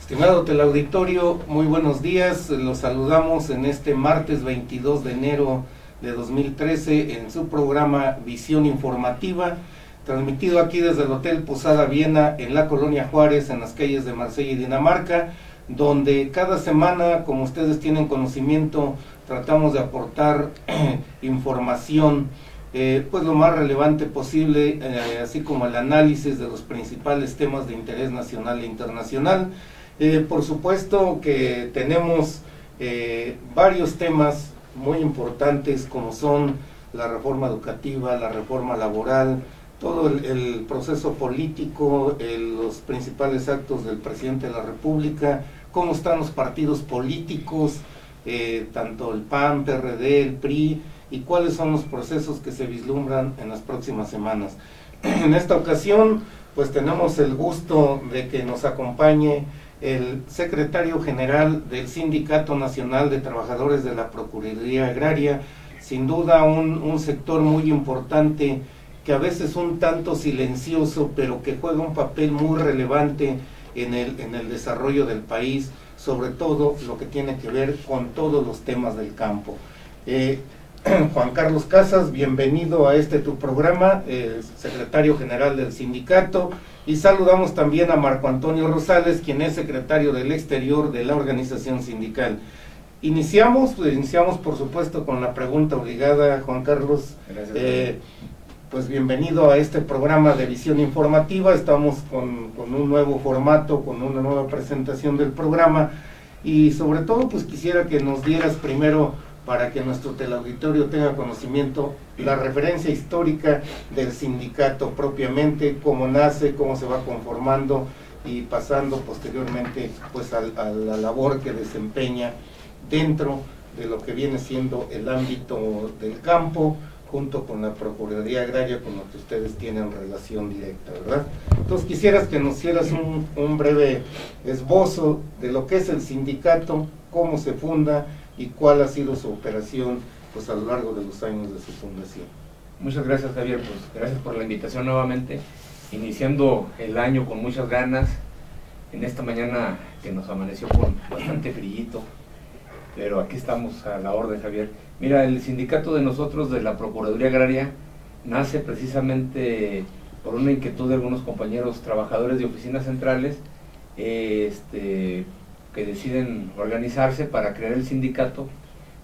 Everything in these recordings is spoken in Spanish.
Estimado teleauditorio, muy buenos días. Los saludamos en este martes 22 de enero de 2013 en su programa Visión Informativa, transmitido aquí desde el Hotel Posada Viena en la Colonia Juárez, en las calles de Marsella y Dinamarca, donde cada semana, como ustedes tienen conocimiento, tratamos de aportar información pues lo más relevante posible, así como el análisis de los principales temas de interés nacional e internacional. Por supuesto que tenemos varios temas muy importantes, como son la reforma educativa, la reforma laboral, todo el proceso político, los principales actos del presidente de la República, cómo están los partidos políticos, tanto el PAN, PRD, el PRI, y cuáles son los procesos que se vislumbran en las próximas semanas. En esta ocasión, pues tenemos el gusto de que nos acompañe el secretario general del Sindicato Nacional de Trabajadores de la Procuraduría Agraria, sin duda un sector muy importante, que a veces un tanto silencioso, pero que juega un papel muy relevante en el desarrollo del país, sobre todo lo que tiene que ver con todos los temas del campo. Juan Carlos Casas, bienvenido a tu programa, secretario general del sindicato, y saludamos también a Marco Antonio Rosales, quien es secretario del Exterior de la organización sindical. Iniciamos por supuesto con la pregunta obligada, Juan Carlos. Gracias. Pues bienvenido a este programa de Visión Informativa. Estamos con un nuevo formato, con una nueva presentación del programa, y sobre todo pues quisiera que nos dieras primero, para que nuestro teleauditorio tenga conocimiento, la referencia histórica del sindicato propiamente, cómo nace, cómo se va conformando y pasando posteriormente pues a la labor que desempeña dentro de lo que viene siendo el ámbito del campo, junto con la Procuraduría Agraria, con lo que ustedes tienen relación directa, ¿verdad? Entonces quisieras que nos hicieras un breve esbozo de lo que es el sindicato, cómo se funda y cuál ha sido su operación pues a lo largo de los años de su fundación. Muchas gracias, Javier, pues gracias por la invitación nuevamente, iniciando el año con muchas ganas, en esta mañana que nos amaneció con bastante frillito, pero aquí estamos a la orden, Javier. Mira, el sindicato de nosotros de la Procuraduría Agraria nace precisamente por una inquietud de algunos compañeros trabajadores de oficinas centrales, que deciden organizarse para crear el sindicato,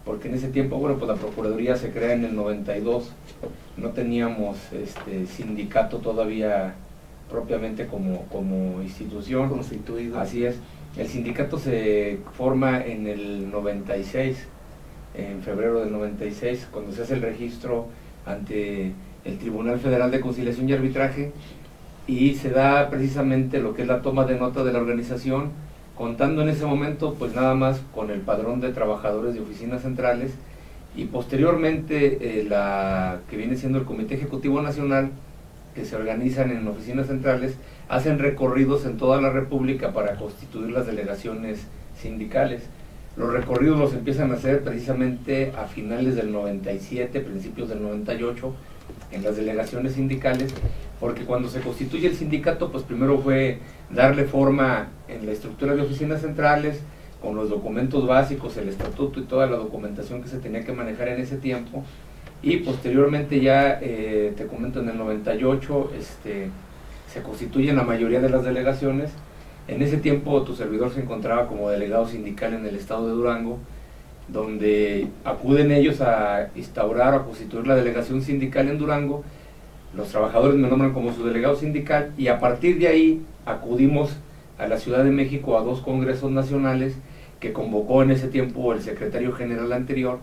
porque en ese tiempo, bueno, pues la Procuraduría se crea en el 92, no teníamos sindicato todavía propiamente como institución Constituido. Así es. El sindicato se forma en el 96, en febrero del 96, cuando se hace el registro ante el Tribunal Federal de Conciliación y Arbitraje, y se da precisamente lo que es la toma de nota de la organización, contando en ese momento pues nada más con el padrón de trabajadores de oficinas centrales, y posteriormente la que viene siendo el Comité Ejecutivo Nacional, que se organizan en oficinas centrales, hacen recorridos en toda la República para constituir las delegaciones sindicales. Los recorridos los empiezan a hacer precisamente a finales del 97, principios del 98, en las delegaciones sindicales, porque cuando se constituye el sindicato, pues primero fue darle forma en la estructura de oficinas centrales, con los documentos básicos, el estatuto y toda la documentación que se tenía que manejar en ese tiempo, y posteriormente ya, te comento, en el 98 se constituyen la mayoría de las delegaciones. En ese tiempo tu servidor se encontraba como delegado sindical en el estado de Durango, donde acuden ellos a instaurar o a constituir la delegación sindical en Durango. Los trabajadores me nombran como su delegado sindical, y a partir de ahí acudimos a la Ciudad de México a 2 congresos nacionales que convocó en ese tiempo el secretario general anterior,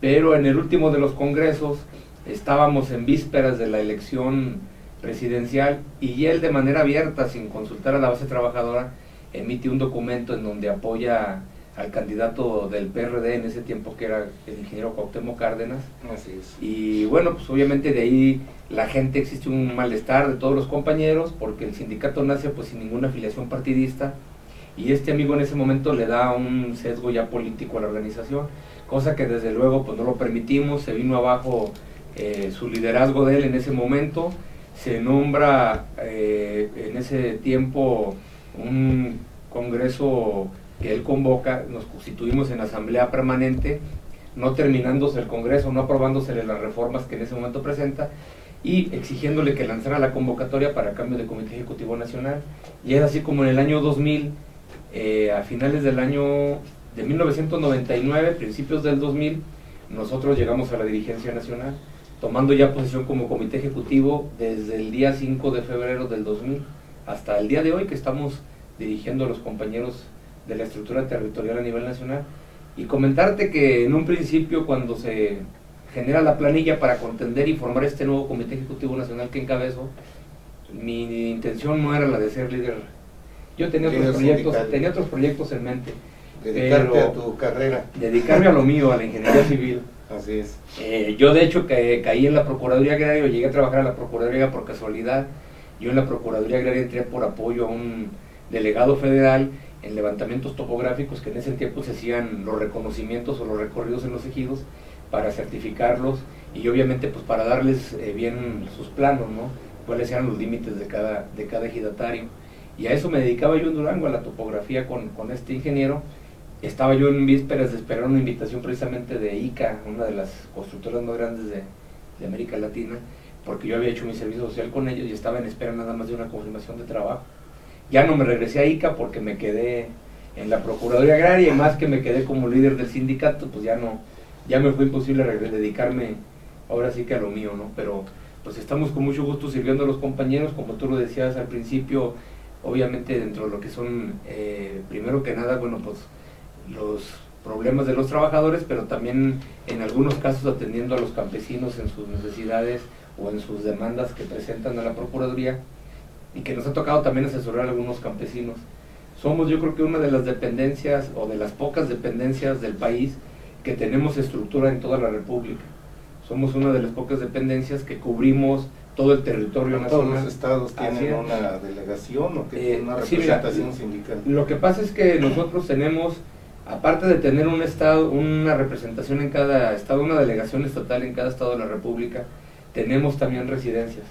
pero en el último de los congresos estábamos en vísperas de la elección presidencial, y él, de manera abierta, sin consultar a la base trabajadora, emite un documento en donde apoya al candidato del PRD en ese tiempo, que era el ingeniero Cuauhtémoc Cárdenas. Así es. Y bueno, pues obviamente de ahí la gente, existe un malestar de todos los compañeros, porque el sindicato nace pues sin ninguna afiliación partidista, y este amigo en ese momento le da un sesgo ya político a la organización, cosa que desde luego pues no lo permitimos. Se vino abajo su liderazgo de él en ese momento, se nombra en ese tiempo un congreso que él convoca, nos constituimos en asamblea permanente, no terminándose el congreso, no aprobándose las reformas que en ese momento presenta, y exigiéndole que lanzara la convocatoria para cambio de Comité Ejecutivo Nacional. Y es así como en el año 2000, a finales del año de 1999, principios del 2000, nosotros llegamos a la dirigencia nacional, tomando ya posesión como Comité Ejecutivo desde el día 5 de febrero del 2000 hasta el día de hoy, que estamos dirigiendo a los compañeros de la estructura territorial a nivel nacional. Y comentarte que en un principio, cuando se genera la planilla para contender y formar este nuevo Comité Ejecutivo Nacional que encabezo, mi intención no era la de ser líder. Yo tenía otros proyectos en mente. Dedicarte a tu carrera. Dedicarme a lo mío, a la ingeniería civil. Así es. Yo de hecho caí en la Procuraduría Agraria, llegué a trabajar a la Procuraduría por casualidad. Yo en la Procuraduría Agraria entré por apoyo a un delegado federal en levantamientos topográficos, que en ese tiempo se hacían los reconocimientos o los recorridos en los ejidos para certificarlos y obviamente pues para darles bien sus planos, ¿no? Cuáles eran los límites de cada ejidatario. Y a eso me dedicaba yo en Durango, a la topografía con este ingeniero. Estaba yo en vísperas de esperar una invitación precisamente de ICA, una de las constructoras más grandes de América Latina, porque yo había hecho mi servicio social con ellos y estaba en espera nada más de una confirmación de trabajo. Ya no me regresé a ICA porque me quedé en la Procuraduría Agraria, y más que me quedé como líder del sindicato, pues ya me fue imposible dedicarme ahora sí que a lo mío, ¿no? Pero pues estamos con mucho gusto sirviendo a los compañeros, como tú lo decías al principio, obviamente dentro de lo que son, primero que nada, bueno, pues los problemas de los trabajadores, pero también en algunos casos atendiendo a los campesinos en sus necesidades o en sus demandas que presentan a la Procuraduría, y que nos ha tocado también asesorar a algunos campesinos. Somos, yo creo que una de las dependencias o de las pocas dependencias del país que tenemos estructura en toda la República. Somos una de las pocas dependencias que cubrimos todo el territorio nacional. ¿Todos los estados tienen una delegación o que una representación sindical? Lo que pasa es que nosotros tenemos, aparte de tener un estado, una representación en cada estado, una delegación estatal en cada estado de la República, tenemos también residencias.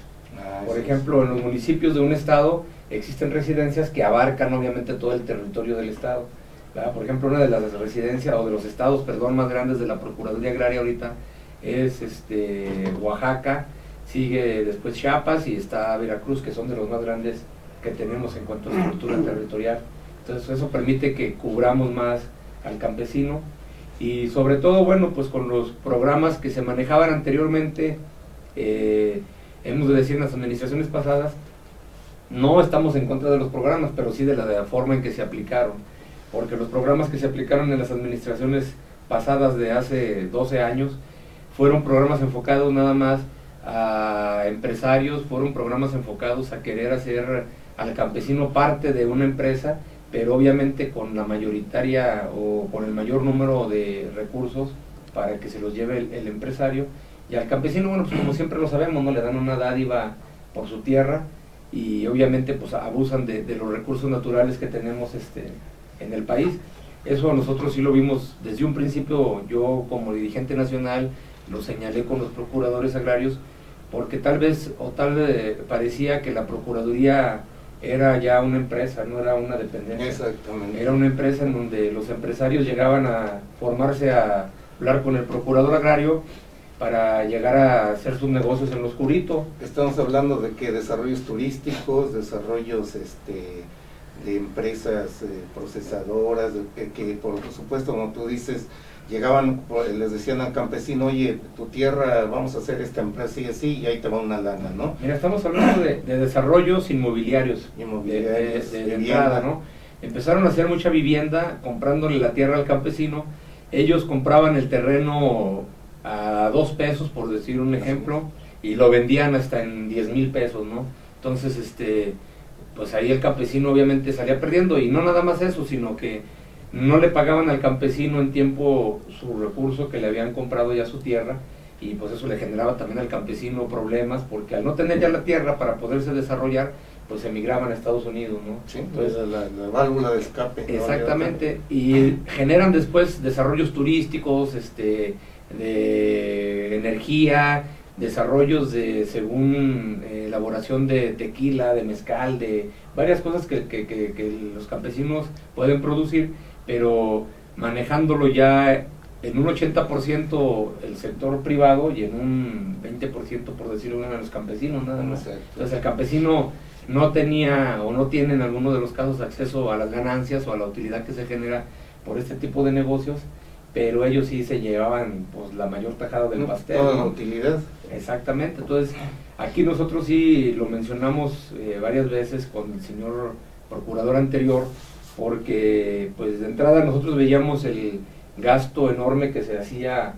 Por ejemplo, en los municipios de un estado existen residencias que abarcan obviamente todo el territorio del estado. Por ejemplo, una de las residencias, o de los estados, perdón, más grandes de la Procuraduría Agraria ahorita es Oaxaca, sigue después Chiapas y está Veracruz, que son de los más grandes que tenemos en cuanto a estructura territorial. Entonces eso permite que cubramos más al campesino, y sobre todo, bueno, pues con los programas que se manejaban anteriormente, hemos de decir en las administraciones pasadas, no estamos en contra de los programas, pero sí de la forma en que se aplicaron, porque los programas que se aplicaron en las administraciones pasadas de hace 12 años fueron programas enfocados nada más a empresarios, fueron programas enfocados a querer hacer al campesino parte de una empresa, pero obviamente con la mayoritaria o con el mayor número de recursos para que se los lleve el empresario. Y al campesino, bueno, pues como siempre lo sabemos, ¿no? Le dan una dádiva por su tierra, y obviamente pues abusan de los recursos naturales que tenemos en el país. Eso nosotros sí lo vimos desde un principio. Yo como dirigente nacional lo señalé con los procuradores agrarios, porque tal vez parecía que la Procuraduría era ya una empresa, no era una dependencia. Exactamente. Era una empresa en donde los empresarios llegaban a formarse, a hablar con el procurador agrario para llegar a hacer sus negocios en lo oscurito. Estamos hablando de que desarrollos turísticos, desarrollos de empresas procesadoras, que por supuesto, como tú dices, llegaban, les decían al campesino, oye, tu tierra, vamos a hacer esta empresa y así, y ahí te va una lana, ¿no? Mira, estamos hablando de desarrollos inmobiliarios, de entrada, ¿no? Empezaron a hacer mucha vivienda, comprándole la tierra al campesino. Ellos compraban el terreno a 2 pesos, por decir un ejemplo, y lo vendían hasta en 10,000 pesos, ¿no? Entonces, pues ahí el campesino obviamente salía perdiendo, y no nada más eso, sino que no le pagaban al campesino en tiempo su recurso que le habían comprado ya su tierra, y pues eso le generaba también al campesino problemas, porque al no tener ya la tierra para poderse desarrollar, pues emigraban a Estados Unidos, ¿no? Sí, entonces la válvula de escape. Exactamente, ¿no? Y generan después desarrollos turísticos, de energía, desarrollos de según elaboración de tequila, de mezcal, de varias cosas que los campesinos pueden producir, pero manejándolo ya en un 80% el sector privado y en un 20%, por decirlo de los campesinos, nada más. Entonces el campesino no tenía o no tiene en alguno de los casos acceso a las ganancias o a la utilidad que se genera por este tipo de negocios, pero ellos sí se llevaban pues la mayor tajada del pastel. Toda la utilidad. Exactamente, entonces aquí nosotros sí lo mencionamos varias veces con el señor procurador anterior, porque pues de entrada nosotros veíamos el gasto enorme que se hacía,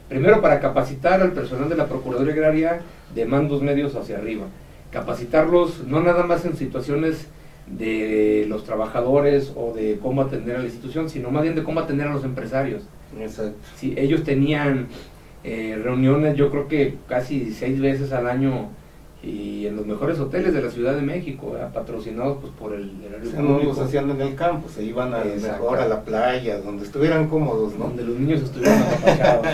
primero para capacitar al personal de la Procuraduría Agraria de mandos medios hacia arriba, capacitarlos no nada más en situaciones de los trabajadores o de cómo atender a la institución, sino más bien de cómo atender a los empresarios. Exacto. Sí, ellos tenían reuniones, yo creo que casi 6 veces al año, y en los mejores hoteles de la Ciudad de México, patrocinados pues por el erario público. No los hacían en el campo, se iban a mejor a la playa, donde estuvieran cómodos, ¿no? Donde los niños estuvieran apapachados.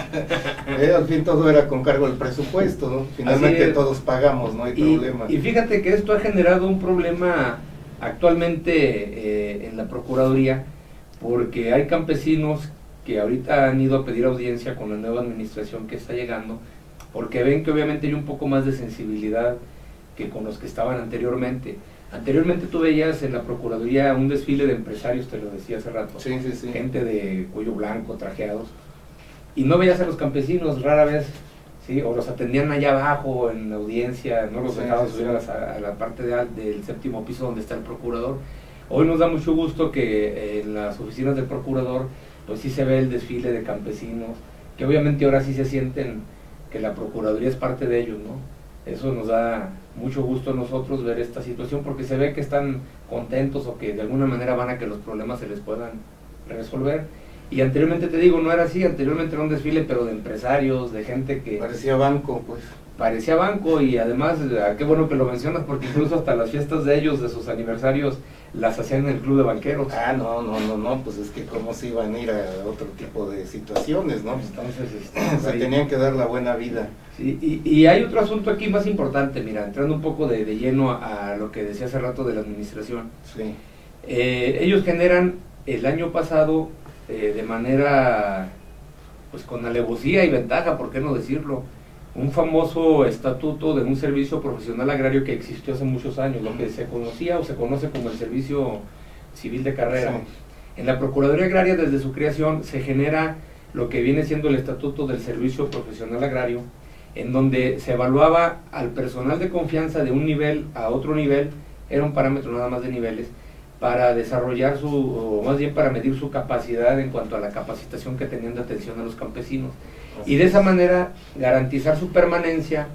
Al fin todo era con cargo del presupuesto, ¿no? Finalmente todos pagamos, no hay problema. Y fíjate que esto ha generado un problema actualmente en la Procuraduría, porque hay campesinos que ahorita han ido a pedir audiencia con la nueva administración que está llegando, porque ven que obviamente hay un poco más de sensibilidad que con los que estaban anteriormente. Anteriormente tú veías en la Procuraduría un desfile de empresarios, te lo decía hace rato, sí. Gente de cuello blanco, trajeados, y no veías a los campesinos rara vez, ¿sí? O los atendían allá abajo en la audiencia, no los dejaban subir a la parte del 7º piso donde está el procurador. Hoy nos da mucho gusto que en las oficinas del procurador pues sí se ve el desfile de campesinos, que obviamente ahora sí se sienten que la Procuraduría es parte de ellos, ¿no? Eso nos da mucho gusto a nosotros ver esta situación, porque se ve que están contentos o que de alguna manera van a que los problemas se les puedan resolver. Y anteriormente, te digo, no era así, anteriormente era un desfile pero de empresarios, de gente que... Parecía banco, pues. Parecía banco, y además, qué bueno que lo mencionas, porque incluso hasta las fiestas de ellos, de sus aniversarios, las hacían en el club de banqueros. No, pues es que cómo se iban a ir a otro tipo de situaciones, ¿no? Entonces, se tenían que dar la buena vida. Sí, y hay otro asunto aquí más importante, mira, entrando un poco de lleno a lo que decía hace rato de la administración. Sí. Ellos generan el año pasado de manera, pues con alevosía y ventaja, ¿por qué no decirlo?, un famoso estatuto de un servicio profesional agrario que existió hace muchos años, lo que se conocía o se conoce como el servicio civil de carrera. Sí. En la Procuraduría Agraria, desde su creación, se genera lo que viene siendo el estatuto del servicio profesional agrario, en donde se evaluaba al personal de confianza de un nivel a otro nivel, era un parámetro nada más de niveles, para desarrollar o más bien para medir su capacidad en cuanto a la capacitación que tenían de atención a los campesinos, y de esa manera garantizar su permanencia,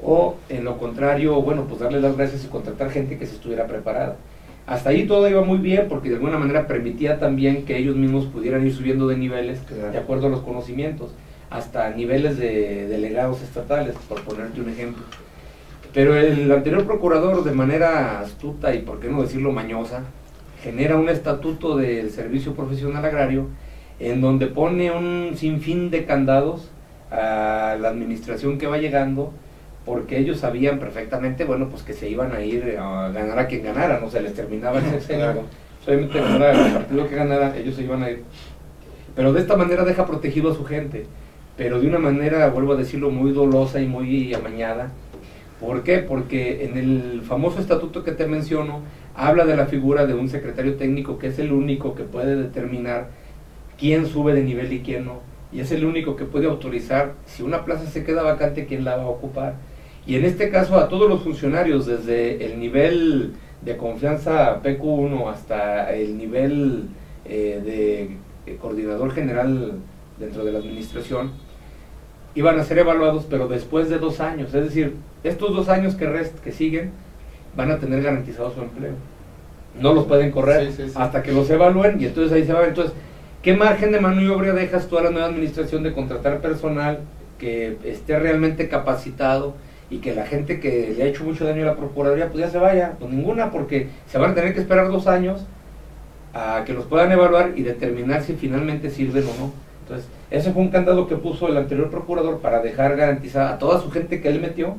o en lo contrario, bueno, pues darle las gracias y contratar gente que se estuviera preparada. Hasta ahí todo iba muy bien, porque de alguna manera permitía también que ellos mismos pudieran ir subiendo de niveles, claro, de acuerdo a los conocimientos, hasta niveles de delegados estatales, por ponerte un ejemplo. Pero el anterior procurador, de manera astuta y por qué no decirlo mañosa, genera un estatuto del servicio profesional agrario en donde pone un sinfín de candados a la administración que va llegando, porque ellos sabían perfectamente, bueno, pues que se iban a ir a ganar a quien ganara, no se les terminaba el sexenio, solamente ganara el partido que ganara, ellos se iban a ir. Pero de esta manera deja protegido a su gente, pero de una manera, vuelvo a decirlo, muy dolosa y muy amañada. ¿Por qué? Porque en el famoso estatuto que te menciono, habla de la figura de un secretario técnico que es el único que puede determinar quién sube de nivel y quién no, y es el único que puede autorizar si una plaza se queda vacante, quién la va a ocupar. Y en este caso a todos los funcionarios, desde el nivel de confianza PQ1 hasta el nivel de coordinador general dentro de la administración, iban a ser evaluados, pero después de 2 años, es decir, estos 2 años que siguen van a tener garantizado su empleo, no los pueden correr hasta que los evalúen, y entonces ahí se va. Entonces, ¿qué margen de maniobra dejas tú a la nueva administración de contratar personal que esté realmente capacitado y que la gente que le ha hecho mucho daño a la Procuraduría pues ya se vaya? Pues ninguna, porque se van a tener que esperar 2 años a que los puedan evaluar y determinar si finalmente sirven o no. Entonces, ese fue un candado que puso el anterior procurador para dejar garantizada a toda su gente que él metió,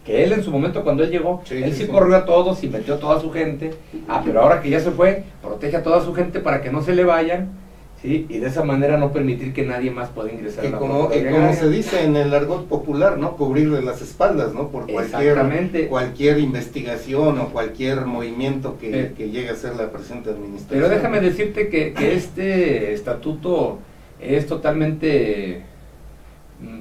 que él en su momento cuando él llegó, él sí corrió a todos y metió a toda su gente, pero ahora que ya se fue, protege a toda su gente para que no se le vayan, ¿sí? Y de esa manera no permitir que nadie más pueda ingresar a la Procuraduría como Agraria. se dice en el argot popular, ¿no? Cubrirle las espaldas, ¿no? Por cualquier investigación o cualquier movimiento que llegue a ser la presente administración. Pero déjame decirte que este estatuto es totalmente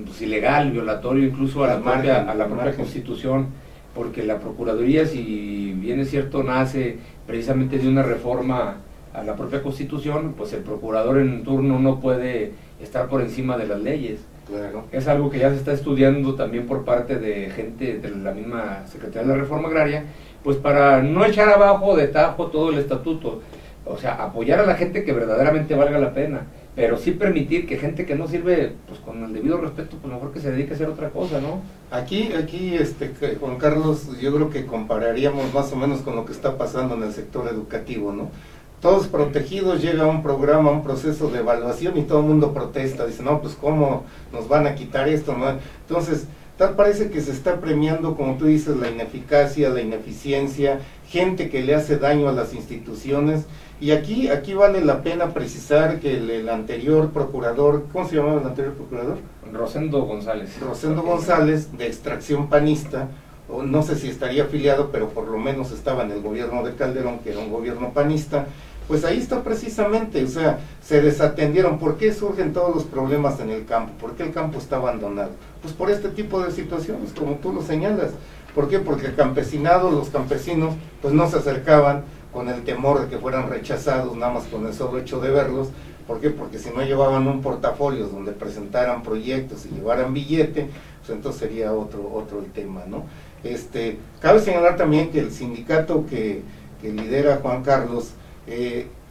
pues, ilegal, violatorio incluso a la propia Constitución, porque la Procuraduría, si bien es cierto, nace precisamente de una reforma a la propia Constitución, pues el procurador en turno no puede estar por encima de las leyes. Claro. Es algo que ya se está estudiando también por parte de gente de la misma Secretaría de la Reforma Agraria, pues para no echar abajo de tajo todo el estatuto, o sea, apoyar a la gente que verdaderamente valga la pena, pero sí permitir que gente que no sirve, pues con el debido respeto, pues mejor que se dedique a hacer otra cosa, ¿no? Aquí, Juan Carlos, yo creo que compararíamos más o menos con lo que está pasando en el sector educativo, ¿no? Todos protegidos, llega un programa, un proceso de evaluación y todo el mundo protesta, dice, no, pues cómo nos van a quitar esto, ¿no? Entonces, tal parece que se está premiando, como tú dices, la ineficacia, la ineficiencia, gente que le hace daño a las instituciones, y aquí vale la pena precisar que el anterior procurador, ¿cómo se llamaba el anterior procurador? Rosendo González. Rosendo González, de extracción panista, o no sé si estaría afiliado, pero por lo menos estaba en el gobierno de Calderón, que era un gobierno panista. Pues ahí está precisamente, o sea, se desatendieron. ¿Por qué surgen todos los problemas en el campo? ¿Por qué el campo está abandonado? Pues por este tipo de situaciones, como tú lo señalas. ¿Por qué? Porque el campesinado, los campesinos, pues no se acercaban con el temor de que fueran rechazados, nada más con el solo hecho de verlos. ¿Por qué? Porque si no llevaban un portafolio donde presentaran proyectos y llevaran billete, pues entonces sería otro el tema, ¿no? Cabe señalar también que el sindicato que lidera Juan Carlos,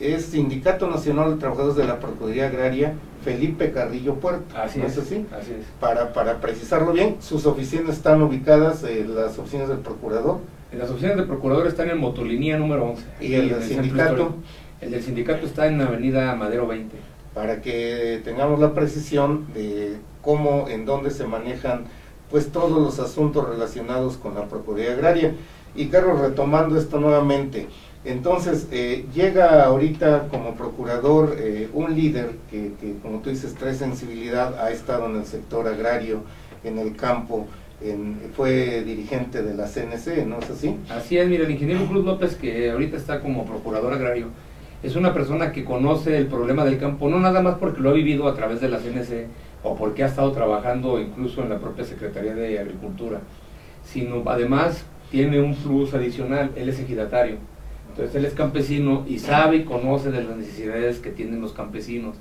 es Sindicato Nacional de Trabajadores de la Procuraduría Agraria Felipe Carrillo Puerto. Así ¿no es así? Así es. Para precisarlo bien, sus oficinas están ubicadas, las oficinas del procurador. Las oficinas del procurador están en Motolinía número 11. ¿Y el del sindicato? El del sindicato está en Avenida Madero 20. Para que tengamos la precisión de cómo, en dónde se manejan pues todos los asuntos relacionados con la Procuraduría Agraria. Y Carlos, retomando esto nuevamente, entonces llega ahorita como procurador un líder que, como tú dices, trae sensibilidad, ha estado en el sector agrario, en el campo, fue dirigente de la CNC, ¿no es así? Así es, mira, el ingeniero Cruz López, que ahorita está como procurador agrario, es una persona que conoce el problema del campo, no nada más porque lo ha vivido a través de la CNC o porque ha estado trabajando incluso en la propia Secretaría de Agricultura, sino además tiene un plus adicional, él es ejidatario. Entonces él es campesino y sabe y conoce de las necesidades que tienen los campesinos.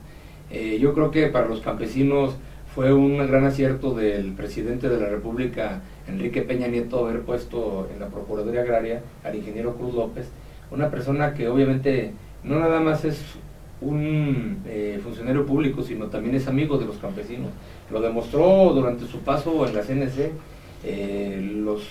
Yo creo que para los campesinos fue un gran acierto del presidente de la República, Enrique Peña Nieto, haber puesto en la Procuraduría Agraria al ingeniero Cruz López, una persona que obviamente no nada más es un funcionario público, sino también es amigo de los campesinos. Lo demostró durante su paso en la CNC, los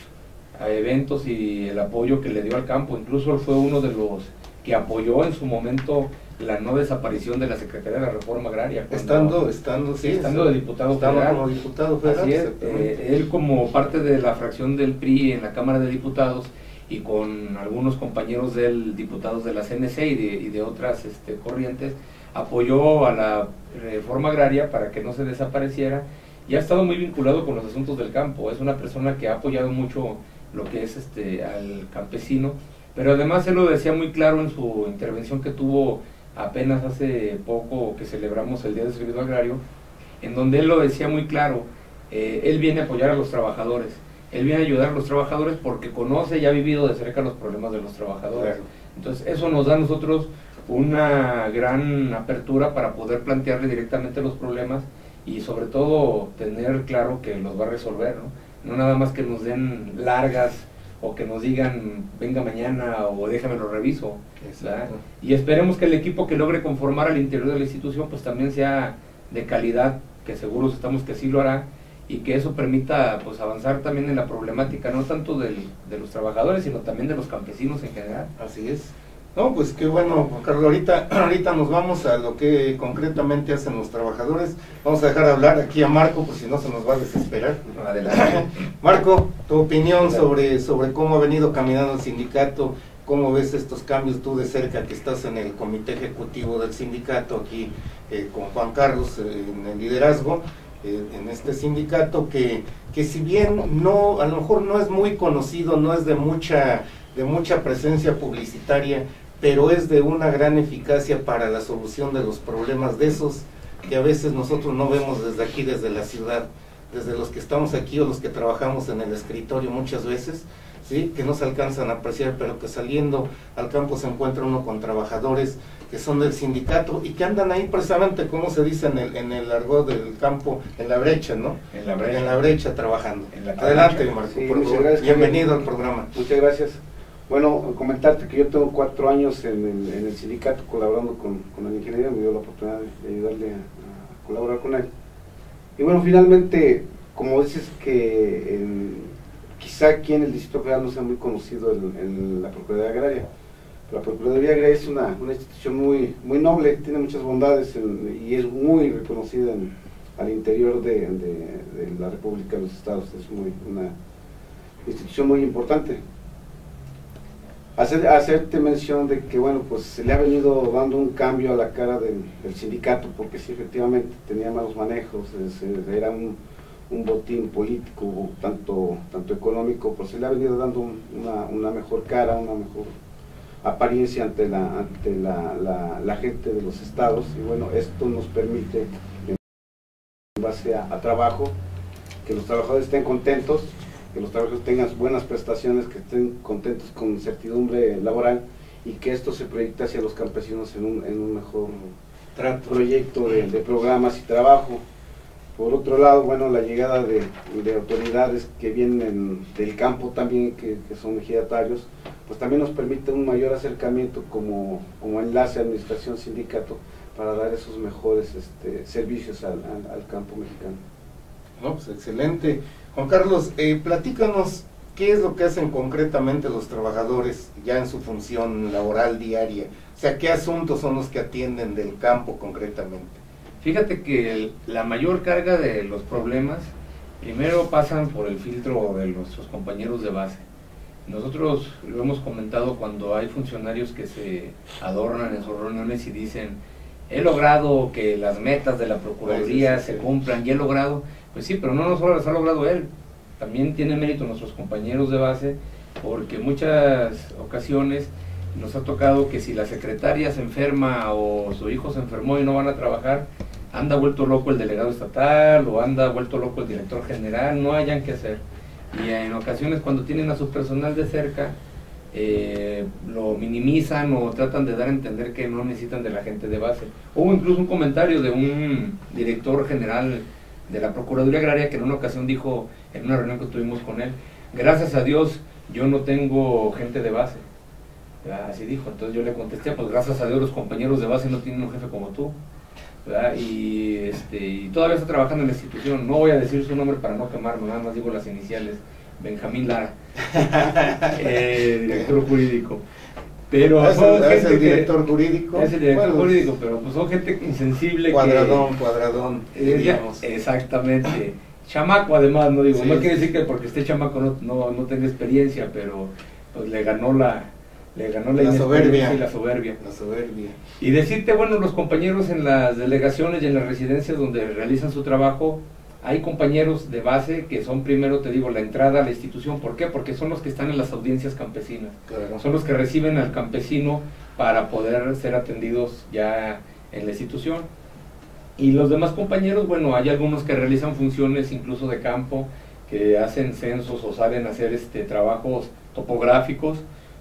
eventos y el apoyo que le dio al campo. Incluso él fue uno de los que apoyó en su momento la no desaparición de la Secretaría de la Reforma Agraria. Estando de diputado federal. Como diputado federal. Así es, él como parte de la fracción del PRI en la Cámara de Diputados y con algunos compañeros del diputados de la CNC y de otras corrientes, apoyó a la reforma agraria para que no se desapareciera y ha estado muy vinculado con los asuntos del campo. Es una persona que ha apoyado mucho lo que es al campesino, pero además él lo decía muy claro en su intervención que tuvo apenas hace poco, que celebramos el Día del Servidor Agrario, en donde él lo decía muy claro, él viene a apoyar a los trabajadores, él viene a ayudar a los trabajadores porque conoce y ha vivido de cerca los problemas de los trabajadores. Claro. Entonces eso nos da a nosotros una gran apertura para poder plantearle directamente los problemas y sobre todo tener claro que los va a resolver, ¿no? No nada más que nos den largas o que nos digan venga mañana o déjame lo reviso, ¿verdad? Y esperemos que el equipo que logre conformar al interior de la institución pues también sea de calidad, que seguros estamos que sí lo hará, y que eso permita pues avanzar también en la problemática no tanto de los trabajadores sino también de los campesinos en general. Así es. No, pues qué bueno, Juan Carlos. Ahorita nos vamos a lo que concretamente hacen los trabajadores. Vamos a dejar hablar aquí a Marco, pues si no se nos va a desesperar. Adelante. Marco, tu opinión sobre cómo ha venido caminando el sindicato, cómo ves estos cambios tú de cerca, que estás en el comité ejecutivo del sindicato aquí con Juan Carlos en el liderazgo, en este sindicato que si bien no, a lo mejor no es muy conocido, no es de mucha presencia publicitaria, pero es de una gran eficacia para la solución de los problemas de esos que a veces nosotros no vemos desde aquí, desde la ciudad, desde los que estamos aquí o los que trabajamos en el escritorio muchas veces, ¿sí? Que no se alcanzan a apreciar, pero que saliendo al campo se encuentra uno con trabajadores que son del sindicato y que andan ahí precisamente, como se dice en el argot del campo, en la brecha, ¿no? En la brecha trabajando. Adelante, Marco, sí, por favor. gracias, Bienvenido al programa. Muchas gracias. Bueno, comentarte que yo tengo 4 años en el sindicato colaborando con el ingeniero, me dio la oportunidad de ayudarle a colaborar con él. Y bueno, finalmente, como dices que quizá aquí en el Distrito Federal no sea muy conocido la Procuraduría Agraria. La Procuraduría Agraria es una institución muy noble, tiene muchas bondades y es muy reconocida al interior de la República de los Estados. Es una institución muy importante. Hacerte mención de que, bueno, pues se le ha venido dando un cambio a la cara del sindicato, porque sí, efectivamente tenía malos manejos, era un botín político, tanto económico, pues se le ha venido dando una mejor cara, una mejor apariencia ante la gente de los estados, y bueno, esto nos permite, en base a trabajo, que los trabajadores estén contentos, que los trabajadores tengan buenas prestaciones, que estén contentos con certidumbre laboral, y que esto se proyecte hacia los campesinos en un mejor proyecto de programas y trabajo. Por otro lado, bueno, la llegada de autoridades que vienen del campo también, que son ejidatarios, pues también nos permite un mayor acercamiento como enlace administración-sindicato para dar esos mejores servicios al campo mexicano. No, pues excelente. Juan Carlos, platícanos qué es lo que hacen concretamente los trabajadores ya en su función laboral diaria. O sea, qué asuntos son los que atienden del campo concretamente. Fíjate que la mayor carga de los problemas primero pasan por el filtro de nuestros compañeros de base. Nosotros lo hemos comentado cuando hay funcionarios que se adornan en sus reuniones y dicen: he logrado que las metas de la Procuraduría se cumplan, y he logrado, pues sí, pero no solo las ha logrado él, también tiene mérito nuestros compañeros de base, porque muchas ocasiones nos ha tocado que si la secretaria se enferma o su hijo se enfermó y no van a trabajar, anda vuelto loco el delegado estatal o anda vuelto loco el director general, no hayan que hacer. Y en ocasiones cuando tienen a su personal de cerca, lo minimizan o tratan de dar a entender que no necesitan de la gente de base. Hubo incluso un comentario de un director general de la Procuraduría Agraria que en una ocasión dijo, en una reunión que tuvimos con él: gracias a Dios yo no tengo gente de base. Así dijo. Entonces yo le contesté: pues gracias a Dios los compañeros de base no tienen un jefe como tú, ¿verdad? Y todavía está trabajando en la institución. No voy a decir su nombre para no quemarme, nada más digo las iniciales: Benjamín Lara, director jurídico. Pero es el director jurídico. Es el director jurídico, pero pues son gente insensible, cuadradón, digamos. Exactamente. Chamaco además, no digo, sí, no quiere decir que porque esté chamaco no tenga experiencia, pero pues le ganó la soberbia. Y la soberbia. Y decirte, bueno, los compañeros en las delegaciones y en las residencias donde realizan su trabajo, hay compañeros de base que son, primero te digo, la entrada a la institución. ¿Por qué? Porque son los que están en las audiencias campesinas. Claro. Son los que reciben al campesino para poder ser atendidos ya en la institución. Y los demás compañeros, bueno, hay algunos que realizan funciones incluso de campo, que hacen censos o salen a hacer trabajos topográficos,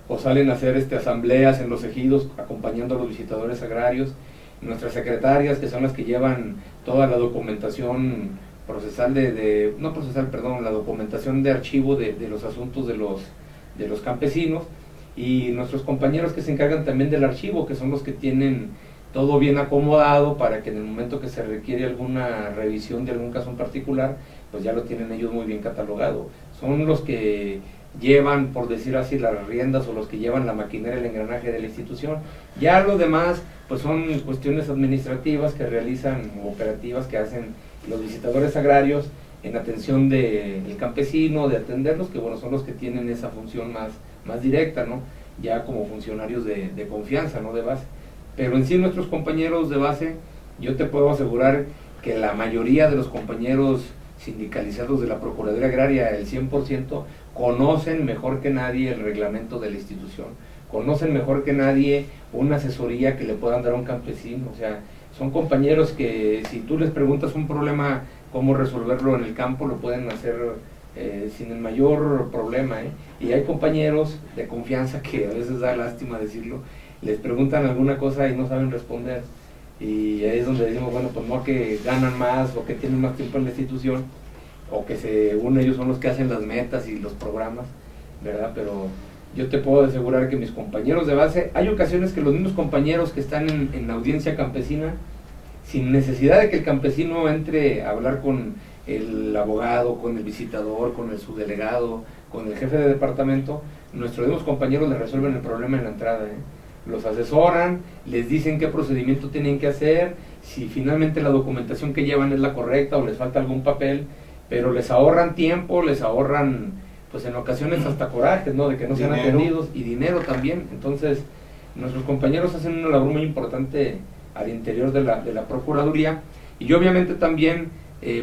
o salen a hacer asambleas en los ejidos acompañando a los visitadores agrarios. Nuestras secretarias, que son las que llevan toda la documentación procesal la documentación de archivo de los asuntos de los campesinos, y nuestros compañeros que se encargan también del archivo, que son los que tienen todo bien acomodado para que en el momento que se requiere alguna revisión de algún caso en particular, pues ya lo tienen ellos muy bien catalogado. Son los que llevan, por decir así, las riendas o los que llevan la maquinaria, el engranaje de la institución. Ya lo demás, pues son cuestiones administrativas que realizan, operativas que hacen los visitadores agrarios en atención del campesino, de atenderlos, que bueno, son los que tienen esa función más directa, ¿no? Ya como funcionarios de confianza, ¿no? De base. Pero en sí nuestros compañeros de base, yo te puedo asegurar que la mayoría de los compañeros sindicalizados de la Procuraduría Agraria, el 100%, conocen mejor que nadie el reglamento de la institución, conocen mejor que nadie una asesoría que le puedan dar a un campesino. O sea, son compañeros que si tú les preguntas un problema, cómo resolverlo en el campo, lo pueden hacer sin el mayor problema, ¿eh? Y hay compañeros de confianza que a veces da lástima decirlo, les preguntan alguna cosa y no saben responder, y ahí es donde decimos, bueno, pues no que ganan más o que tienen más tiempo en la institución, o que según ellos son los que hacen las metas y los programas, ¿verdad? Pero yo te puedo asegurar que mis compañeros de base, hay ocasiones que los mismos compañeros que están en la audiencia campesina, sin necesidad de que el campesino entre a hablar con el abogado, con el visitador, con el subdelegado, con el jefe de departamento, nuestros mismos compañeros les resuelven el problema en la entrada, ¿eh? Los asesoran, les dicen qué procedimiento tienen que hacer, si finalmente la documentación que llevan es la correcta o les falta algún papel, pero les ahorran tiempo, les ahorran, pues en ocasiones hasta corajes, ¿no? De que no sean atendidos, y dinero también. Entonces, nuestros compañeros hacen una labor muy importante al interior de la Procuraduría, y obviamente también,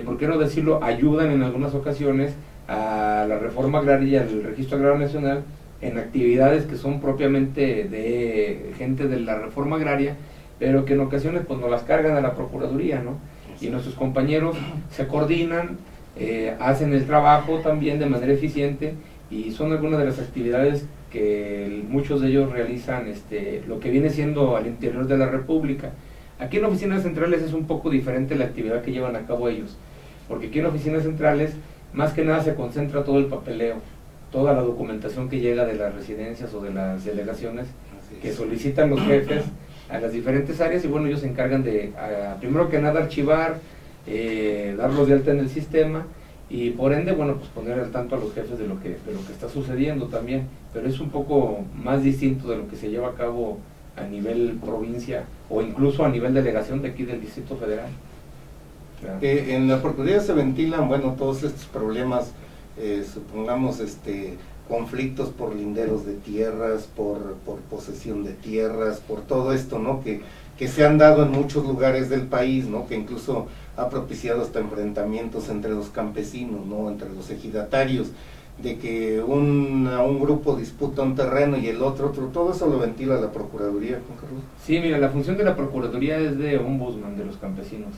¿por qué no decirlo?, ayudan en algunas ocasiones a la reforma agraria, al Registro Agrario Nacional, en actividades que son propiamente de gente de la reforma agraria, pero que en ocasiones pues nos las cargan a la Procuraduría, ¿no? Y nuestros compañeros se coordinan, hacen el trabajo también de manera eficiente, y son algunas de las actividades que muchos de ellos realizan, lo que viene siendo al interior de la República. Aquí en oficinas centrales es un poco diferente la actividad que llevan a cabo ellos, porque aquí en oficinas centrales más que nada se concentra todo el papeleo, toda la documentación que llega de las residencias o de las delegaciones que solicitan los jefes a las diferentes áreas, y bueno, ellos se encargan de, primero que nada, archivar, darlos de alta en el sistema, y por ende, bueno, pues poner al tanto a los jefes de lo que está sucediendo también, pero es un poco más distinto de lo que se lleva a cabo a nivel provincia o incluso a nivel delegación de aquí del Distrito Federal. En la Procuraduría se ventilan, bueno, todos estos problemas, supongamos conflictos por linderos de tierras, por posesión de tierras, por todo esto, ¿no? Que se han dado en muchos lugares del país, ¿no? Que incluso ha propiciado hasta enfrentamientos entre los campesinos, ¿no? Entre los ejidatarios, de que un grupo disputa un terreno y el otro, todo eso lo ventila la Procuraduría, Juan Carlos. Sí, mira, la función de la Procuraduría es de ombudsman de los campesinos,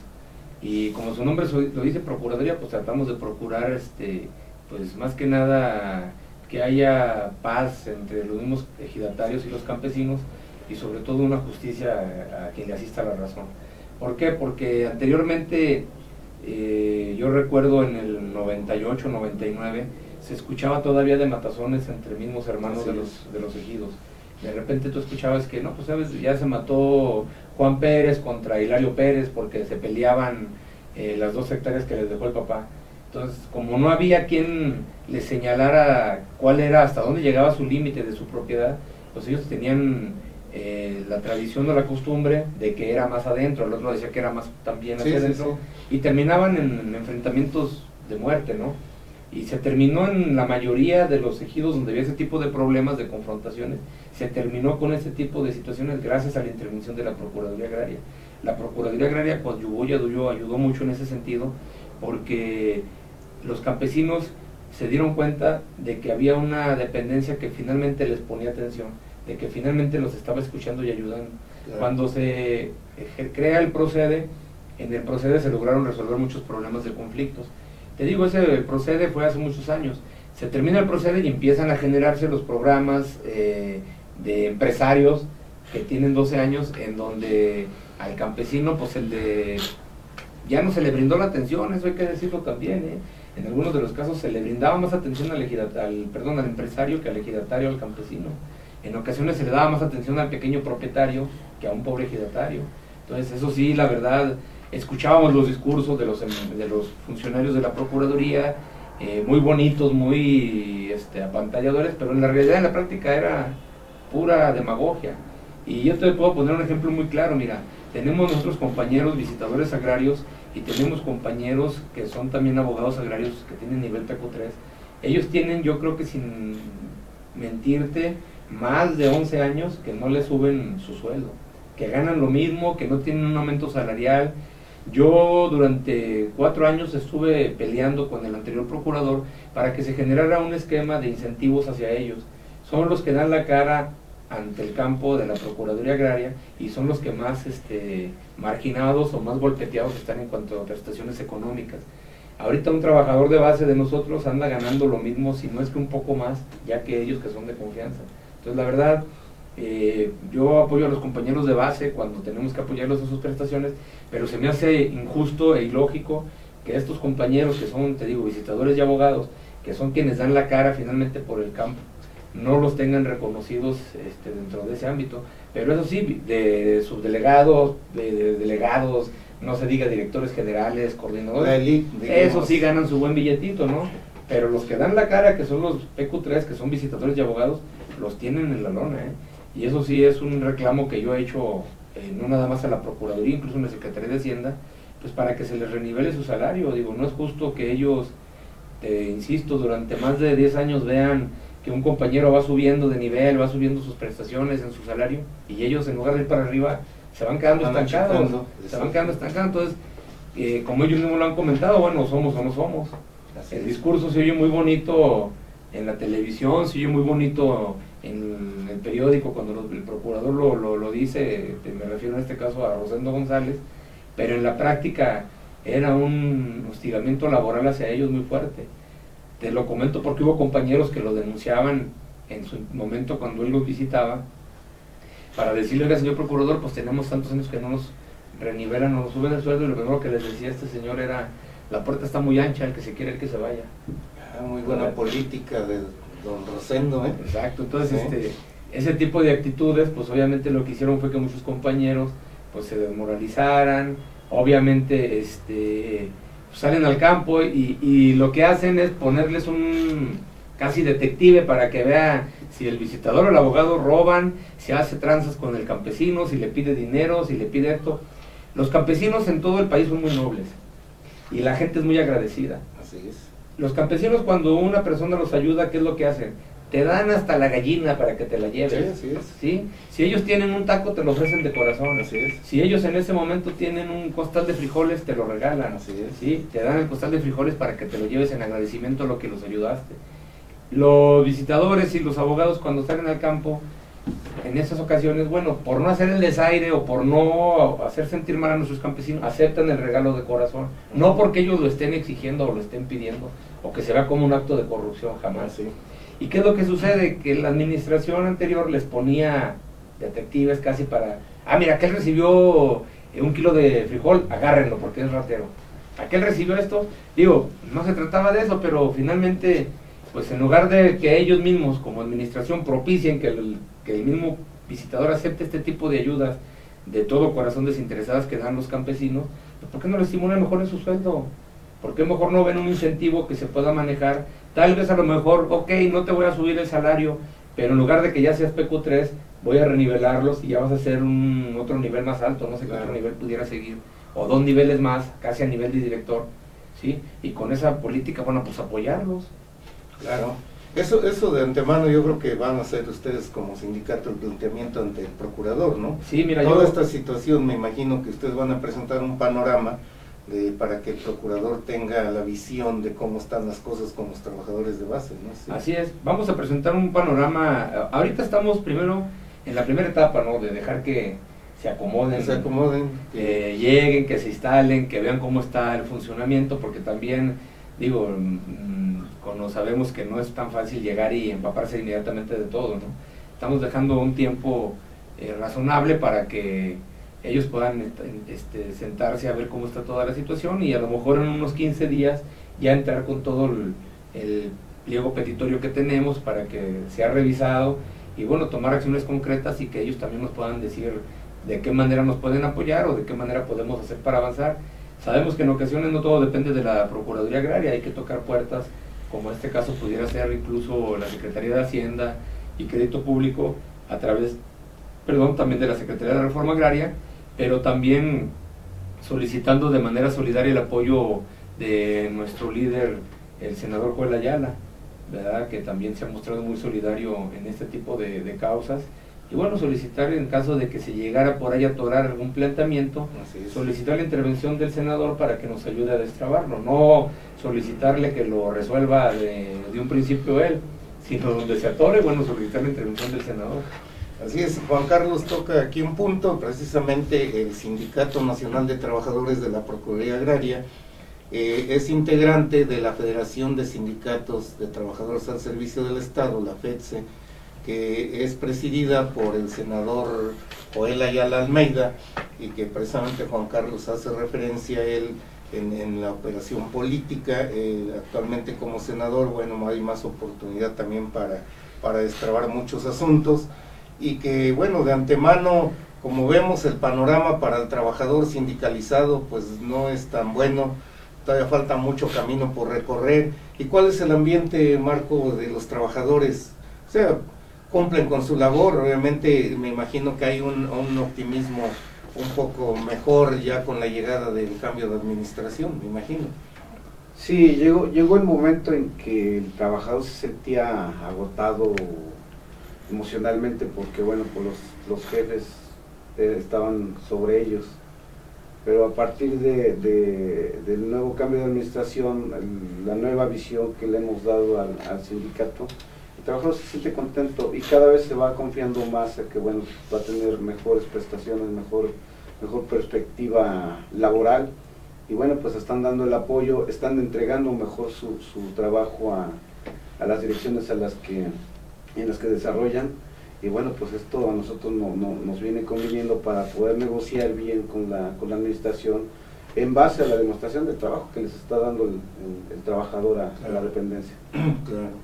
y como su nombre lo dice, Procuraduría, pues tratamos de procurar, pues más que nada, que haya paz entre los mismos ejidatarios y los campesinos, y sobre todo una justicia a quien le asista la razón. ¿Por qué? Porque anteriormente, yo recuerdo en el 98, 99, se escuchaba todavía de matazones entre mismos hermanos de los ejidos. De repente tú escuchabas que, no, pues sabes, ya se mató Juan Pérez contra Hilario Pérez porque se peleaban las 2 hectáreas que les dejó el papá. Entonces, como no había quien les señalara cuál era, hasta dónde llegaba su límite de su propiedad, pues ellos tenían la tradición o la costumbre de que era más adentro, el otro decía que era más también hacia adentro, y terminaban en enfrentamientos de muerte, ¿no? Y se terminó en la mayoría de los ejidos donde había ese tipo de problemas, de confrontaciones, se terminó con ese tipo de situaciones gracias a la intervención de la Procuraduría Agraria. La Procuraduría Agraria coadyuvó y ayudó mucho en ese sentido, porque los campesinos se dieron cuenta de que había una dependencia que finalmente les ponía atención, de que finalmente los estaba escuchando y ayudando. Claro. Cuando se crea el Procede, en el Procede se lograron resolver muchos problemas de conflictos. Te digo, el Procede fue hace muchos años. Se termina el Procede y empiezan a generarse los programas de empresarios que tienen 12 años, en donde al campesino, pues ya no se le brindó la atención, eso hay que decirlo también, ¿eh? En algunos de los casos se le brindaba más atención al empresario que al ejidatario, al campesino. En ocasiones se le daba más atención al pequeño propietario que a un pobre ejidatario. Entonces, eso sí, la verdad, escuchábamos los discursos de los funcionarios de la Procuraduría, muy bonitos, muy apantalladores, pero en la realidad, en la práctica, era pura demagogia. Y yo te puedo poner un ejemplo muy claro. Mira, tenemos nosotros compañeros visitadores agrarios y tenemos compañeros que son también abogados agrarios que tienen nivel PQ3. Ellos tienen, yo creo que sin mentirte, más de 11 años que no les suben su sueldo, que ganan lo mismo, que no tienen un aumento salarial. Yo durante 4 años estuve peleando con el anterior procurador para que se generara un esquema de incentivos hacia ellos. Son los que dan la cara ante el campo de la Procuraduría Agraria y son los que más marginados o más golpeteados están en cuanto a prestaciones económicas. Ahorita un trabajador de base de nosotros anda ganando lo mismo, si no es que un poco más, ya que ellos que son de confianza. Entonces la verdad, yo apoyo a los compañeros de base cuando tenemos que apoyarlos en sus prestaciones, pero se me hace injusto e ilógico que estos compañeros que son, te digo, visitadores y abogados, que son quienes dan la cara finalmente por el campo, no los tengan reconocidos dentro de ese ámbito. Pero eso sí, de subdelegados, de delegados, no se diga directores generales, coordinadores, eso sí ganan su buen billetito, ¿no? Pero los que dan la cara, que son los PQ3, que son visitadores y abogados, los tienen en la lona, ¿eh? Y eso sí es un reclamo que yo he hecho, no nada más a la Procuraduría, incluso en la Secretaría de Hacienda, pues para que se les renivele su salario. Digo, no es justo que ellos, insisto, durante más de 10 años vean que un compañero va subiendo de nivel, va subiendo sus prestaciones en su salario, y ellos en lugar de ir para arriba, se van quedando estancados, entonces, como ellos mismos lo han comentado, bueno, somos o no somos. El discurso se oye muy bonito en la televisión, se oye muy bonito en el periódico, cuando el procurador lo dice, me refiero en este caso a Rosendo González, pero en la práctica era un hostigamiento laboral hacia ellos muy fuerte. Te lo comento porque hubo compañeros que lo denunciaban en su momento cuando él los visitaba, para decirle, oiga, señor procurador, pues tenemos tantos años que no nos renivelan, no nos suben el sueldo, y lo primero que les decía a este señor era, la puerta está muy ancha, el que se quiere, el que se vaya. Muy buena política de don Rosendo, ¿eh? Exacto, entonces ese tipo de actitudes, pues obviamente lo que hicieron fue que muchos compañeros pues se desmoralizaran, obviamente salen al campo y lo que hacen es ponerles un casi detective para que vea si el visitador o el abogado roban, si hace tranzas con el campesino, si le pide dinero, si le pide esto. Los campesinos en todo el país son muy nobles y la gente es muy agradecida. Así es. Los campesinos, cuando una persona los ayuda, ¿qué es lo que hacen? Te dan hasta la gallina para que te la lleves. Sí, así es. ¿Sí? Si ellos tienen un taco, te lo ofrecen de corazón. Así es. Si ellos en ese momento tienen un costal de frijoles, te lo regalan. Así es. ¿Sí? Te dan el costal de frijoles para que te lo lleves en agradecimiento a lo que los ayudaste. Los visitadores y los abogados, cuando salen al campo, en esas ocasiones, bueno, por no hacer el desaire o por no hacer sentir mal a nuestros campesinos, aceptan el regalo de corazón. No porque ellos lo estén exigiendo o lo estén pidiendo, o que se vea como un acto de corrupción, jamás. Sí. ¿Y qué es lo que sucede? Que la administración anterior les ponía detectives casi para, mira, aquel recibió 1 kilo de frijol, agárrenlo porque es ratero. Aquel recibió esto, digo, no se trataba de eso, pero finalmente, pues en lugar de que ellos mismos como administración propicien que el mismo visitador acepte este tipo de ayudas de todo corazón desinteresadas que dan los campesinos, pues ¿por qué no les estimulan mejor en su sueldo? ¿Por qué mejor no ven un incentivo que se pueda manejar? Tal vez a lo mejor, ok, no te voy a subir el salario, pero en lugar de que ya seas PQ3, voy a renivelarlos y ya vas a hacer un otro nivel más alto, no sé qué otro nivel pudiera seguir, o 2 niveles más, casi a nivel de director, ¿sí? Y con esa política, bueno, pues apoyarlos. Claro. Eso de antemano yo creo que van a hacer ustedes como sindicato el planteamiento ante el procurador, ¿no? Sí, mira, toda esta situación, me imagino que ustedes van a presentar un panorama para que el procurador tenga la visión de cómo están las cosas con los trabajadores de base, ¿no? Sí. Así es, vamos a presentar un panorama. Ahorita estamos primero en la primera etapa, ¿no? De dejar que se acomoden, que lleguen, que se instalen, que vean cómo está el funcionamiento, porque también, digo, cuando sabemos que no es tan fácil llegar y empaparse inmediatamente de todo, ¿no? Estamos dejando un tiempo razonable para que ellos puedan sentarse a ver cómo está toda la situación y a lo mejor en unos 15 días ya entrar con todo el pliego petitorio que tenemos para que sea revisado y bueno, tomar acciones concretas y que ellos también nos puedan decir de qué manera nos pueden apoyar o de qué manera podemos hacer para avanzar. Sabemos que en ocasiones no todo depende de la Procuraduría Agraria, hay que tocar puertas como este caso pudiera ser incluso la Secretaría de Hacienda y Crédito Público, a través, también de la Secretaría de Reforma Agraria, pero también solicitando de manera solidaria el apoyo de nuestro líder, el senador Joel Ayala, ¿verdad?, que también se ha mostrado muy solidario en este tipo de causas. Y bueno, solicitar en caso de que se llegara por ahí a atorar algún planteamiento, solicitar la intervención del senador para que nos ayude a destrabarlo, no solicitarle que lo resuelva de un principio él, sino donde se atore, bueno, solicitar la intervención del senador. Así es, Juan Carlos toca aquí un punto. Precisamente el Sindicato Nacional de Trabajadores de la Procuraduría Agraria es integrante de la Federación de Sindicatos de Trabajadores al Servicio del Estado, la FETSE, que es presidida por el senador Joel Ayala Almeida, y que precisamente Juan Carlos hace referencia a él en la operación política. Actualmente como senador, bueno, hay más oportunidad también para destrabar muchos asuntos, y que bueno, de antemano, como vemos, el panorama para el trabajador sindicalizado pues no es tan bueno, todavía falta mucho camino por recorrer. ¿Y cuál es el ambiente, Marco, de los trabajadores? O sea, cumplen con su labor, obviamente me imagino que hay un optimismo un poco mejor ya con la llegada del cambio de administración, me imagino. Sí, llegó el momento en que el trabajador se sentía agotado emocionalmente, porque bueno, pues los jefes estaban sobre ellos, pero a partir del nuevo cambio de administración, la nueva visión que le hemos dado al sindicato, el trabajador se siente contento y cada vez se va confiando más a que bueno, va a tener mejores prestaciones, mejor perspectiva laboral, y bueno, pues están dando el apoyo, están entregando mejor su trabajo a las direcciones en las que desarrollan, y bueno, pues esto a nosotros nos viene conviniendo para poder negociar bien con la administración en base a la demostración de trabajo que les está dando el trabajador a la dependencia. Claro,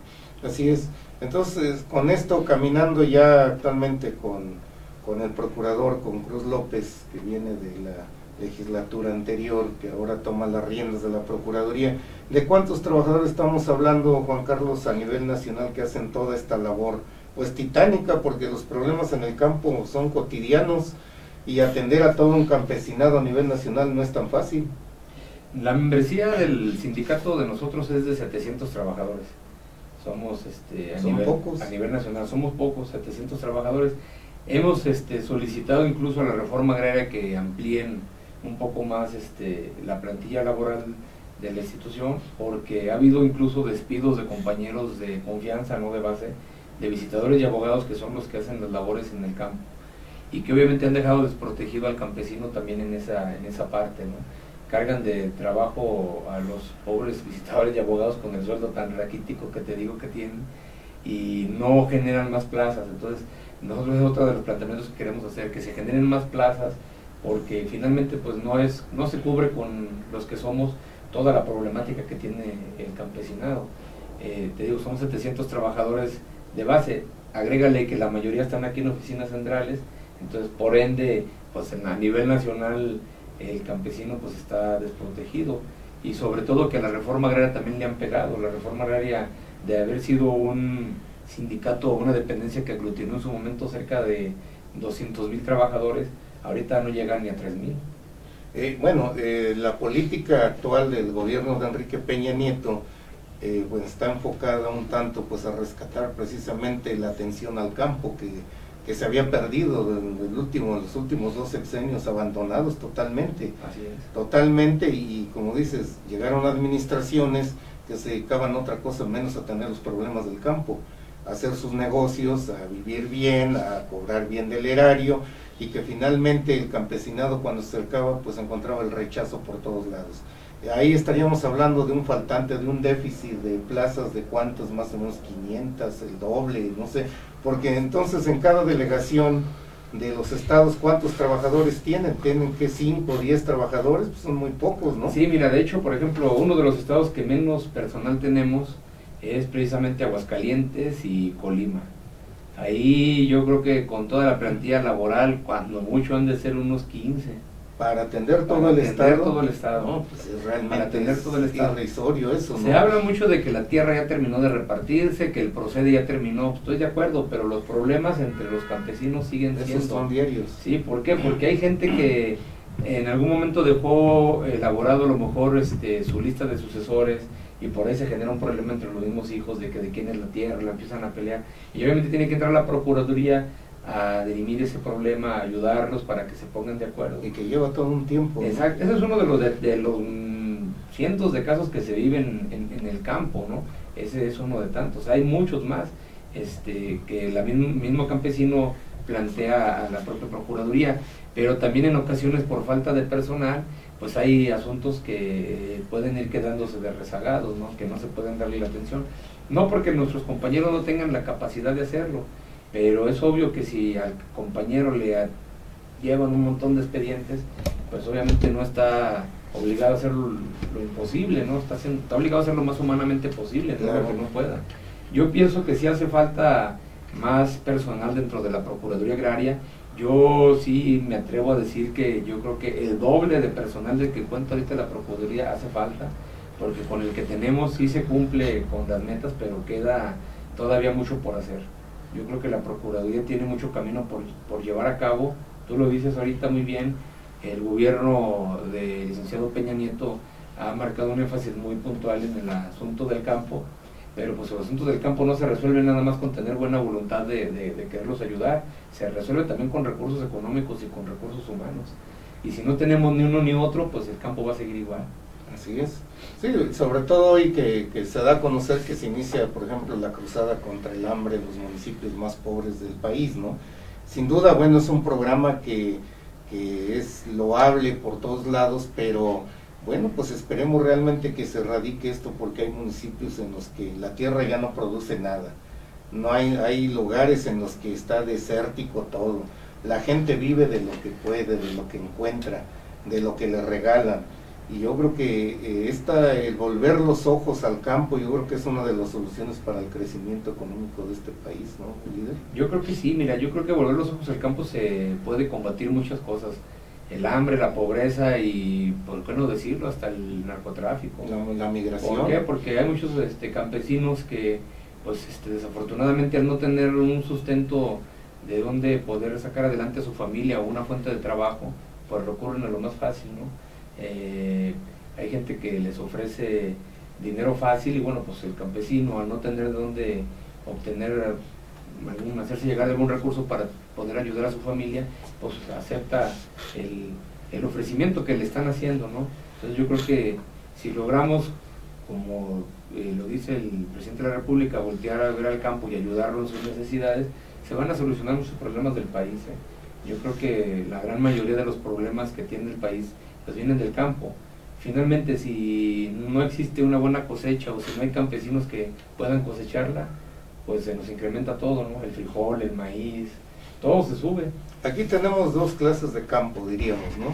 así es. Entonces, con esto, caminando ya actualmente con el procurador, con Cruz López, que viene de la legislatura anterior, que ahora toma las riendas de la Procuraduría, ¿de cuántos trabajadores estamos hablando, Juan Carlos, a nivel nacional que hacen toda esta labor? Pues titánica, porque los problemas en el campo son cotidianos y atender a todo un campesinado a nivel nacional no es tan fácil. La membresía del sindicato de nosotros es de 700 trabajadores. Somos a nivel nacional, somos pocos, 700 trabajadores. Hemos solicitado incluso a la reforma agraria que amplíen un poco más la plantilla laboral de la institución, porque ha habido incluso despidos de compañeros de confianza, no de base, de visitadores y abogados que son los que hacen las labores en el campo, y que obviamente han dejado desprotegido al campesino también en esa parte, ¿no? Cargan de trabajo a los pobres visitadores y abogados con el sueldo tan raquítico que te digo que tienen, y no generan más plazas. Entonces nosotros es otro de los planteamientos que queremos hacer, que se generen más plazas, porque finalmente pues no se cubre con los que somos toda la problemática que tiene el campesinado. Te digo, somos 700 trabajadores de base, agrégale que la mayoría están aquí en oficinas centrales, entonces por ende pues a nivel nacional el campesino pues está desprotegido, y sobre todo que a la reforma agraria también le han pegado. La reforma agraria, de haber sido un sindicato o una dependencia que aglutinó en su momento cerca de 200,000 trabajadores, ahorita no llegan ni a 3,000. La política actual del gobierno de Enrique Peña Nieto pues está enfocada un tanto pues a rescatar precisamente la atención al campo que se había perdido en los últimos 2 sexenios, abandonados totalmente. Así es. Totalmente, y como dices, llegaron administraciones que se dedicaban a otra cosa menos a tener los problemas del campo, a hacer sus negocios, a vivir bien, a cobrar bien del erario, y que finalmente el campesinado cuando se acercaba pues encontraba el rechazo por todos lados. Ahí estaríamos hablando de un faltante, de un déficit de plazas, de cuántas, más o menos 500, el doble, no sé, porque entonces en cada delegación de los estados, ¿cuántos trabajadores tienen? ¿Tienen que 5 o 10 trabajadores? Pues son muy pocos, ¿no? Sí, mira, de hecho, por ejemplo, uno de los estados que menos personal tenemos es precisamente Aguascalientes y Colima. Ahí yo creo que con toda la plantilla laboral, cuando mucho han de ser unos 15, para atender todo el estado. No, pues es realmente para atender todo el estado. Irrisorio eso, ¿no? Se habla mucho de que la tierra ya terminó de repartirse, que el procede ya terminó. Estoy de acuerdo, pero los problemas entre los campesinos siguen siendo. Esos son diarios. Sí, ¿por qué? Porque hay gente que en algún momento dejó elaborado a lo mejor su lista de sucesores, y por ahí se genera un problema entre los mismos hijos de que de quién es la tierra, la empiezan a pelear, y obviamente tiene que entrar la Procuraduría a dirimir ese problema, a ayudarlos para que se pongan de acuerdo. Y que lleva todo un tiempo. Exacto, ese es uno de los cientos de casos que se viven en el campo, ¿no? Ese es uno de tantos. Hay muchos más que el mismo campesino plantea a la propia Procuraduría, pero también en ocasiones por falta de personal, pues hay asuntos que pueden ir quedándose de rezagados, ¿no? Que no se pueden darle la atención, no porque nuestros compañeros no tengan la capacidad de hacerlo, pero es obvio que si al compañero le llevan un montón de expedientes, pues obviamente no está obligado a hacer lo imposible, ¿no? Está obligado a hacer lo más humanamente posible, no claro, que no pueda. Yo pienso que sí hace falta más personal dentro de la Procuraduría Agraria. Yo sí me atrevo a decir que yo creo que el doble de personal del que cuenta ahorita la Procuraduría hace falta, porque con el que tenemos sí se cumple con las metas, pero queda todavía mucho por hacer. Yo creo que la Procuraduría tiene mucho camino por llevar a cabo. Tú lo dices ahorita muy bien, el gobierno del licenciado Peña Nieto ha marcado un énfasis muy puntual en el asunto del campo, pero pues el asunto del campo no se resuelve nada más con tener buena voluntad de quererlos ayudar, se resuelve también con recursos económicos y con recursos humanos. Y si no tenemos ni uno ni otro, pues el campo va a seguir igual. Así es. Sí, sobre todo hoy que se da a conocer que se inicia, por ejemplo, la cruzada contra el hambre en los municipios más pobres del país, ¿no? Sin duda, bueno, es un programa que es loable por todos lados, pero bueno, pues esperemos realmente que se erradique esto, porque hay municipios en los que la tierra ya no produce nada. No hay lugares en los que está desértico todo. La gente vive de lo que puede, de lo que encuentra, de lo que le regalan. Y yo creo que el volver los ojos al campo, yo creo que es una de las soluciones para el crecimiento económico de este país, ¿no, líder? Yo creo que sí, mira, yo creo que volver los ojos al campo se puede combatir muchas cosas. El hambre, la pobreza y, por qué no decirlo, hasta el narcotráfico. La migración. ¿Por qué? Porque hay muchos campesinos que, pues desafortunadamente, al no tener un sustento de donde poder sacar adelante a su familia o una fuente de trabajo, pues recurren a lo más fácil, ¿no? Hay gente que les ofrece dinero fácil y bueno, pues el campesino, al no tener de dónde obtener hacerse llegar algún recurso para poder ayudar a su familia, pues acepta el ofrecimiento que le están haciendo, ¿no? Entonces yo creo que si logramos, como lo dice el presidente de la República, voltear a ver al campo y ayudarlo en sus necesidades, se van a solucionar muchos problemas del país, Yo creo que la gran mayoría de los problemas que tiene el país pues vienen del campo. Finalmente, si no existe una buena cosecha o si no hay campesinos que puedan cosecharla, pues se nos incrementa todo, ¿no? El frijol, el maíz, todo se sube. Aquí tenemos dos clases de campo, diríamos, ¿no?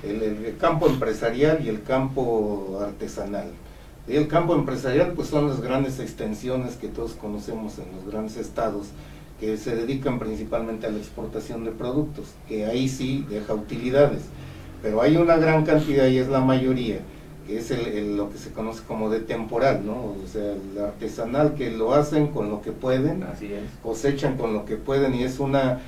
El campo empresarial y el campo artesanal. Y el campo empresarial pues son las grandes extensiones que todos conocemos en los grandes estados, que se dedican principalmente a la exportación de productos, que ahí sí deja utilidades. Pero hay una gran cantidad, y es la mayoría, que es lo que se conoce como de temporal, ¿no? O sea, el artesanal, que lo hacen con lo que pueden, así es, cosechan con lo que pueden, y es una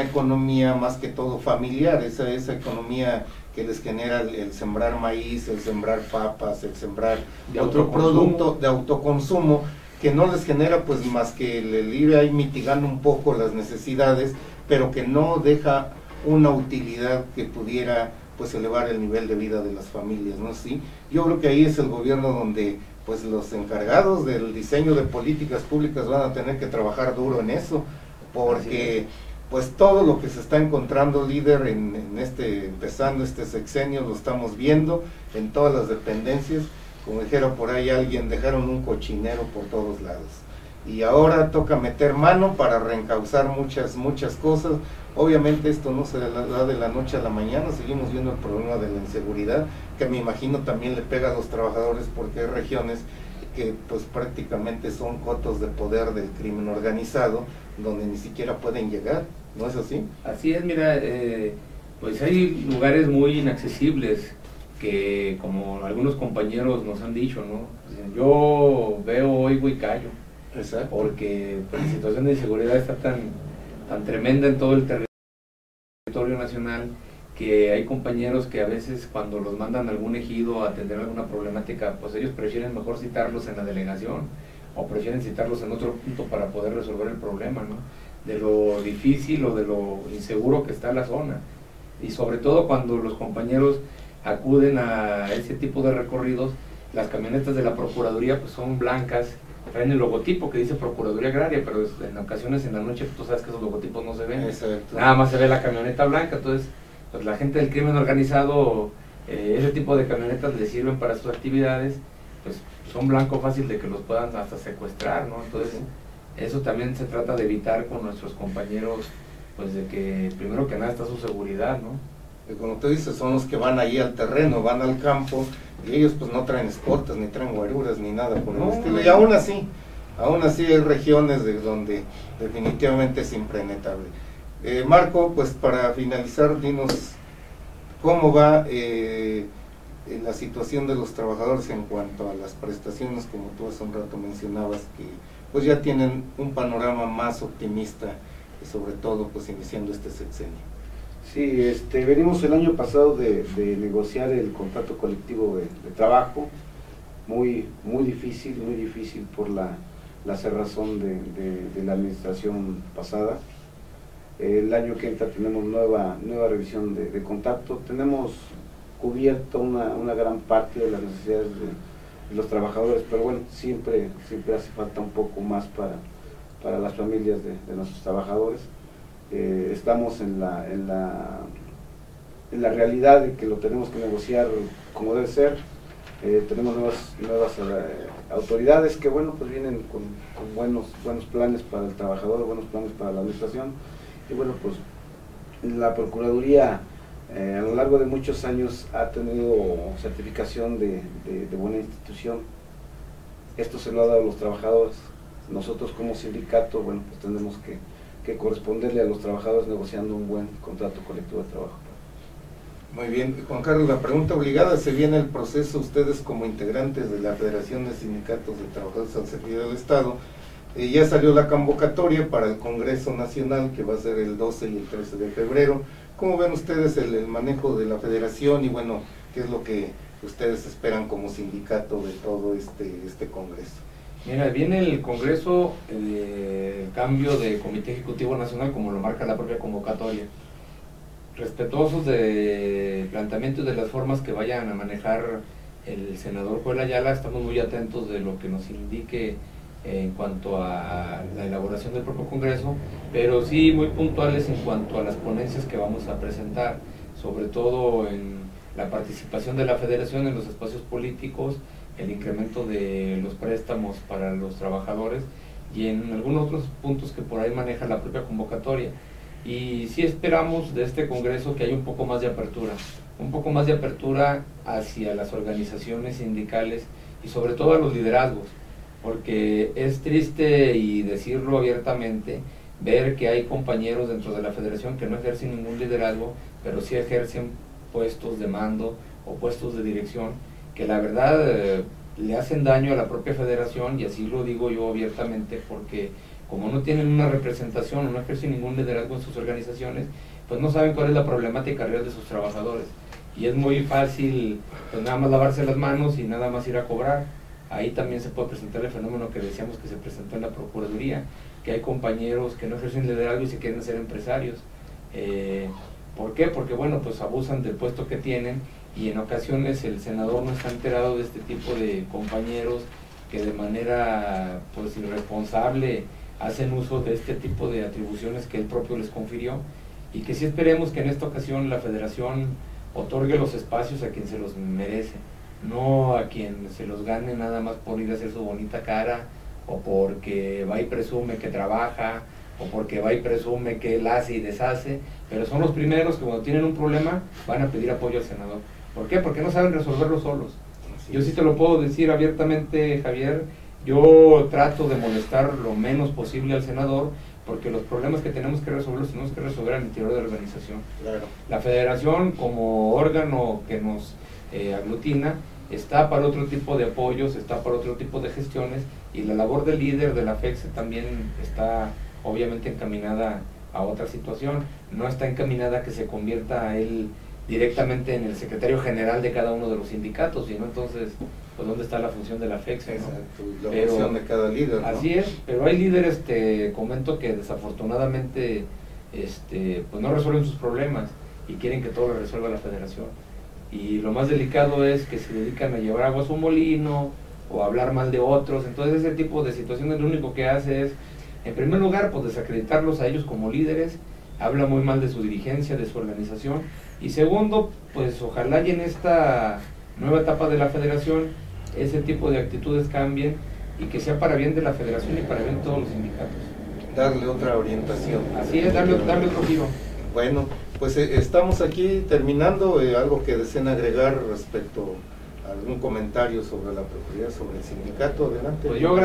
economía más que todo familiar, esa economía que les genera el sembrar maíz, el sembrar papas, el sembrar otro producto de autoconsumo, que no les genera pues más que el ir ahí mitigando un poco las necesidades, pero que no deja una utilidad que pudiera pues elevar el nivel de vida de las familias, ¿no? Sí, yo creo que ahí es el gobierno donde pues los encargados del diseño de políticas públicas van a tener que trabajar duro en eso, porque pues todo lo que se está encontrando, líder, empezando este sexenio, lo estamos viendo en todas las dependencias. Como dijera por ahí alguien, dejaron un cochinero por todos lados. Y ahora toca meter mano para reencauzar muchas cosas. Obviamente esto no se da de la noche a la mañana, seguimos viendo el problema de la inseguridad, que me imagino también le pega a los trabajadores, porque hay regiones que pues prácticamente son cotos de poder del crimen organizado, donde ni siquiera pueden llegar, ¿no es así? Así es, mira, Pues hay lugares muy inaccesibles que, como algunos compañeros nos han dicho, ¿no? Yo veo, oigo y callo. Exacto. Porque pues, la situación de inseguridad está tan tremenda en todo el territorio nacional, que hay compañeros que a veces cuando los mandan a algún ejido a atender alguna problemática, pues ellos prefieren mejor citarlos en la delegación, o prefieren citarlos en otro punto para poder resolver el problema, ¿no? De lo difícil o de lo inseguro que está la zona. Y sobre todo cuando los compañeros acuden a ese tipo de recorridos, las camionetas de la Procuraduría pues son blancas, traen el logotipo que dice Procuraduría Agraria, pero en ocasiones en la noche tú sabes que esos logotipos no se ven. Exacto. Nada más se ve la camioneta blanca. Entonces pues la gente del crimen organizado, ese tipo de camionetas les sirven para sus actividades, pues son blanco fácil de que los puedan hasta secuestrar, ¿no? Entonces eso también se trata de evitar con nuestros compañeros, pues de que primero que nada está su seguridad, ¿no? Y como tú dices, son los que van ahí al terreno, van al campo, y ellos pues no traen escoltas, ni traen guaruras, ni nada por el estilo, y aún así hay regiones de donde definitivamente es impenetrable. Marco, pues para finalizar, dinos cómo va la situación de los trabajadores en cuanto a las prestaciones, como tú hace un rato mencionabas, que pues ya tienen un panorama más optimista, sobre todo pues iniciando este sexenio. Sí, venimos el año pasado de negociar el contrato colectivo de trabajo, muy difícil por la cerrazón de la administración pasada. El año que entra tenemos nueva revisión de contrato, tenemos cubierto una gran parte de las necesidades de los trabajadores, pero bueno, siempre hace falta un poco más para las familias de nuestros trabajadores. Estamos en la realidad de que lo tenemos que negociar como debe ser. Tenemos nuevas autoridades que bueno, pues vienen con buenos planes para el trabajador, buenos planes para la administración, y bueno, pues la Procuraduría a lo largo de muchos años ha tenido certificación de buena institución. Esto se lo ha dado a los trabajadores. Nosotros como sindicato, bueno, pues tenemos que corresponderle a los trabajadores negociando un buen contrato colectivo de trabajo. Muy bien, Juan Carlos, la pregunta obligada: se viene el proceso, ustedes como integrantes de la Federación de Sindicatos de Trabajadores al Servicio del Estado, ya salió la convocatoria para el Congreso Nacional, que va a ser el 12 y el 13 de febrero. ¿Cómo ven ustedes el manejo de la federación y bueno, qué es lo que ustedes esperan como sindicato de todo este Congreso? Mira, viene el Congreso, cambio de Comité Ejecutivo Nacional, como lo marca la propia convocatoria. Respetuosos del planteamiento y de las formas que vayan a manejar el senador Joel Ayala, estamos muy atentos de lo que nos indique en cuanto a la elaboración del propio Congreso, pero sí muy puntuales en cuanto a las ponencias que vamos a presentar, sobre todo en la participación de la Federación en los espacios políticos, el incremento de los préstamos para los trabajadores y en algunos otros puntos que por ahí maneja la propia convocatoria. Y sí esperamos de este Congreso que haya un poco más de apertura hacia las organizaciones sindicales y sobre todo a los liderazgos, porque es triste, y decirlo abiertamente, ver que hay compañeros dentro de la federación que no ejercen ningún liderazgo, pero sí ejercen puestos de mando o puestos de dirección, que la verdad le hacen daño a la propia federación, y así lo digo yo abiertamente, porque como no tienen una representación o no ejercen ningún liderazgo en sus organizaciones, pues no saben cuál es la problemática real de sus trabajadores, y es muy fácil pues nada más lavarse las manos y nada más ir a cobrar. Ahí también se puede presentar el fenómeno que decíamos que se presentó en la Procuraduría, que hay compañeros que no ejercen liderazgo y se quieren ser empresarios. ¿Por qué? Porque bueno, pues abusan del puesto que tienen, y en ocasiones el senador no está enterado de este tipo de compañeros que de manera pues irresponsable hacen uso de este tipo de atribuciones que él propio les confirió, y que sí esperemos que en esta ocasión la federación otorgue los espacios a quien se los merece, no a quien se los gane nada más por ir a hacer su bonita cara, o porque va y presume que trabaja, o porque va y presume que él hace y deshace, pero son los primeros que cuando tienen un problema van a pedir apoyo al senador. ¿Por qué? Porque no saben resolverlo solos. Yo sí te lo puedo decir abiertamente, Javier, yo trato de molestar lo menos posible al senador, porque los problemas que tenemos que resolver los tenemos que resolver al interior de la organización. Claro. La federación, como órgano que nos aglutina, está para otro tipo de apoyos, está para otro tipo de gestiones, y la labor del líder de la FECSE también está obviamente encaminada a otra situación, no está encaminada a que se convierta él directamente en el secretario general de cada uno de los sindicatos, sino entonces, pues ¿dónde está la función de la FECSE? ¿No? Exacto, la función de cada líder, ¿no? Así es, pero hay líderes, comento, que desafortunadamente pues no resuelven sus problemas y quieren que todo lo resuelva la federación. Y lo más delicado es que se dedican a llevar agua a su molino o a hablar mal de otros. Entonces ese tipo de situaciones lo único que hace es, en primer lugar, pues desacreditarlos a ellos como líderes, habla muy mal de su dirigencia, de su organización, y segundo, pues ojalá y en esta nueva etapa de la federación ese tipo de actitudes cambien y que sea para bien de la federación y para bien de todos los sindicatos. Darle otra orientación. Así es, darle otro giro. Bueno, pues estamos aquí terminando. Algo que deseen agregar respecto a algún comentario sobre la Procuraduría, sobre el sindicato. Adelante. Pues yo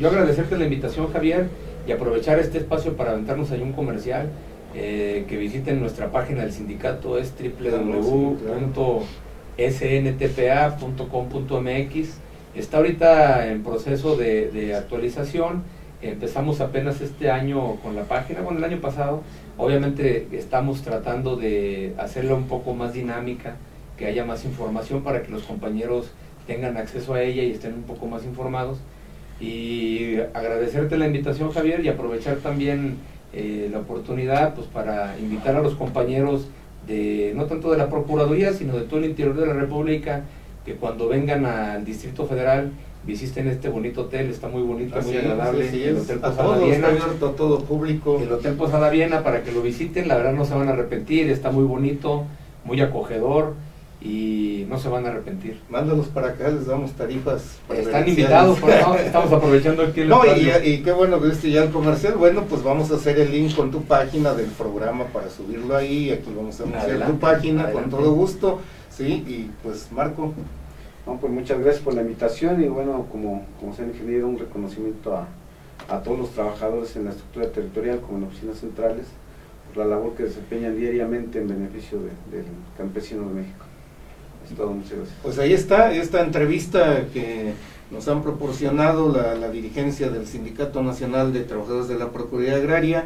agradecerte la invitación, Javier, y aprovechar este espacio para aventarnos ahí un comercial. Que visiten nuestra página del sindicato, es www.sntpa.com.mx. Está ahorita en proceso de actualización. Empezamos apenas este año con la página, bueno, el año pasado. Obviamente estamos tratando de hacerla un poco más dinámica, que haya más información para que los compañeros tengan acceso a ella y estén un poco más informados. Y agradecerte la invitación, Javier, y aprovechar también la oportunidad pues para invitar a los compañeros de no tanto de la Procuraduría, sino de todo el interior de la República, que cuando vengan al Distrito Federal visiten este bonito hotel, está muy bonito, muy agradable. Sí, el Hotel a Posada todos, Viena, está abierto a todo público. el Hotel Posada Viena, para que lo visiten, la verdad no se van a arrepentir, está muy bonito, muy acogedor y no se van a arrepentir. Mándalos para acá, les damos tarifas. Están invitados, por favor, estamos aprovechando aquí el y qué bueno que viste ya el comercial. Bueno, pues vamos a hacer el link con tu página del programa para subirlo ahí. Aquí vamos a anunciar tu página con todo gusto. Sí, y pues Marco. No, pues muchas gracias por la invitación y bueno, como señor ingeniero, un reconocimiento a todos los trabajadores en la estructura territorial como en oficinas centrales por la labor que desempeñan diariamente en beneficio del campesino de México. Es todo, muchas gracias. Pues ahí está esta entrevista que nos han proporcionado la dirigencia del Sindicato Nacional de Trabajadores de la Procuraduría Agraria.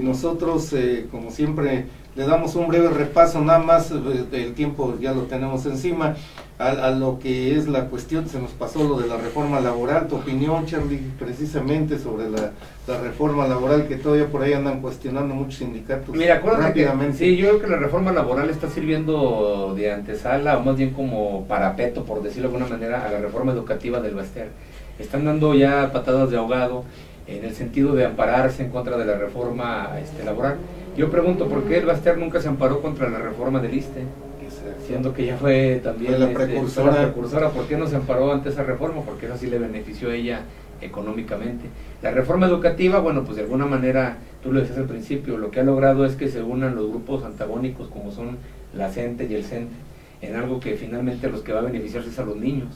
Nosotros, como siempre, le damos un breve repaso, nada más, el tiempo ya lo tenemos encima, a lo que es la cuestión. Se nos pasó lo de la reforma laboral. Tu opinión, Charlie, precisamente sobre la reforma laboral, que todavía por ahí andan cuestionando muchos sindicatos. Mira, acuérdate que sí, yo creo que la reforma laboral está sirviendo de antesala, o más bien como parapeto, por decirlo de alguna manera, a la reforma educativa del Baster. Están dando ya patadas de ahogado en el sentido de ampararse en contra de la reforma laboral. Yo pregunto, ¿por qué el Baster nunca se amparó contra la reforma del ISSSTE? Siendo que ya fue también la precursora. ¿Por qué no se amparó ante esa reforma? Porque eso sí le benefició a ella económicamente. La reforma educativa, bueno, pues de alguna manera, tú lo decías al principio, lo que ha logrado es que se unan los grupos antagónicos como son la CENTE y el CENTE, en algo que finalmente los que va a beneficiarse es a los niños.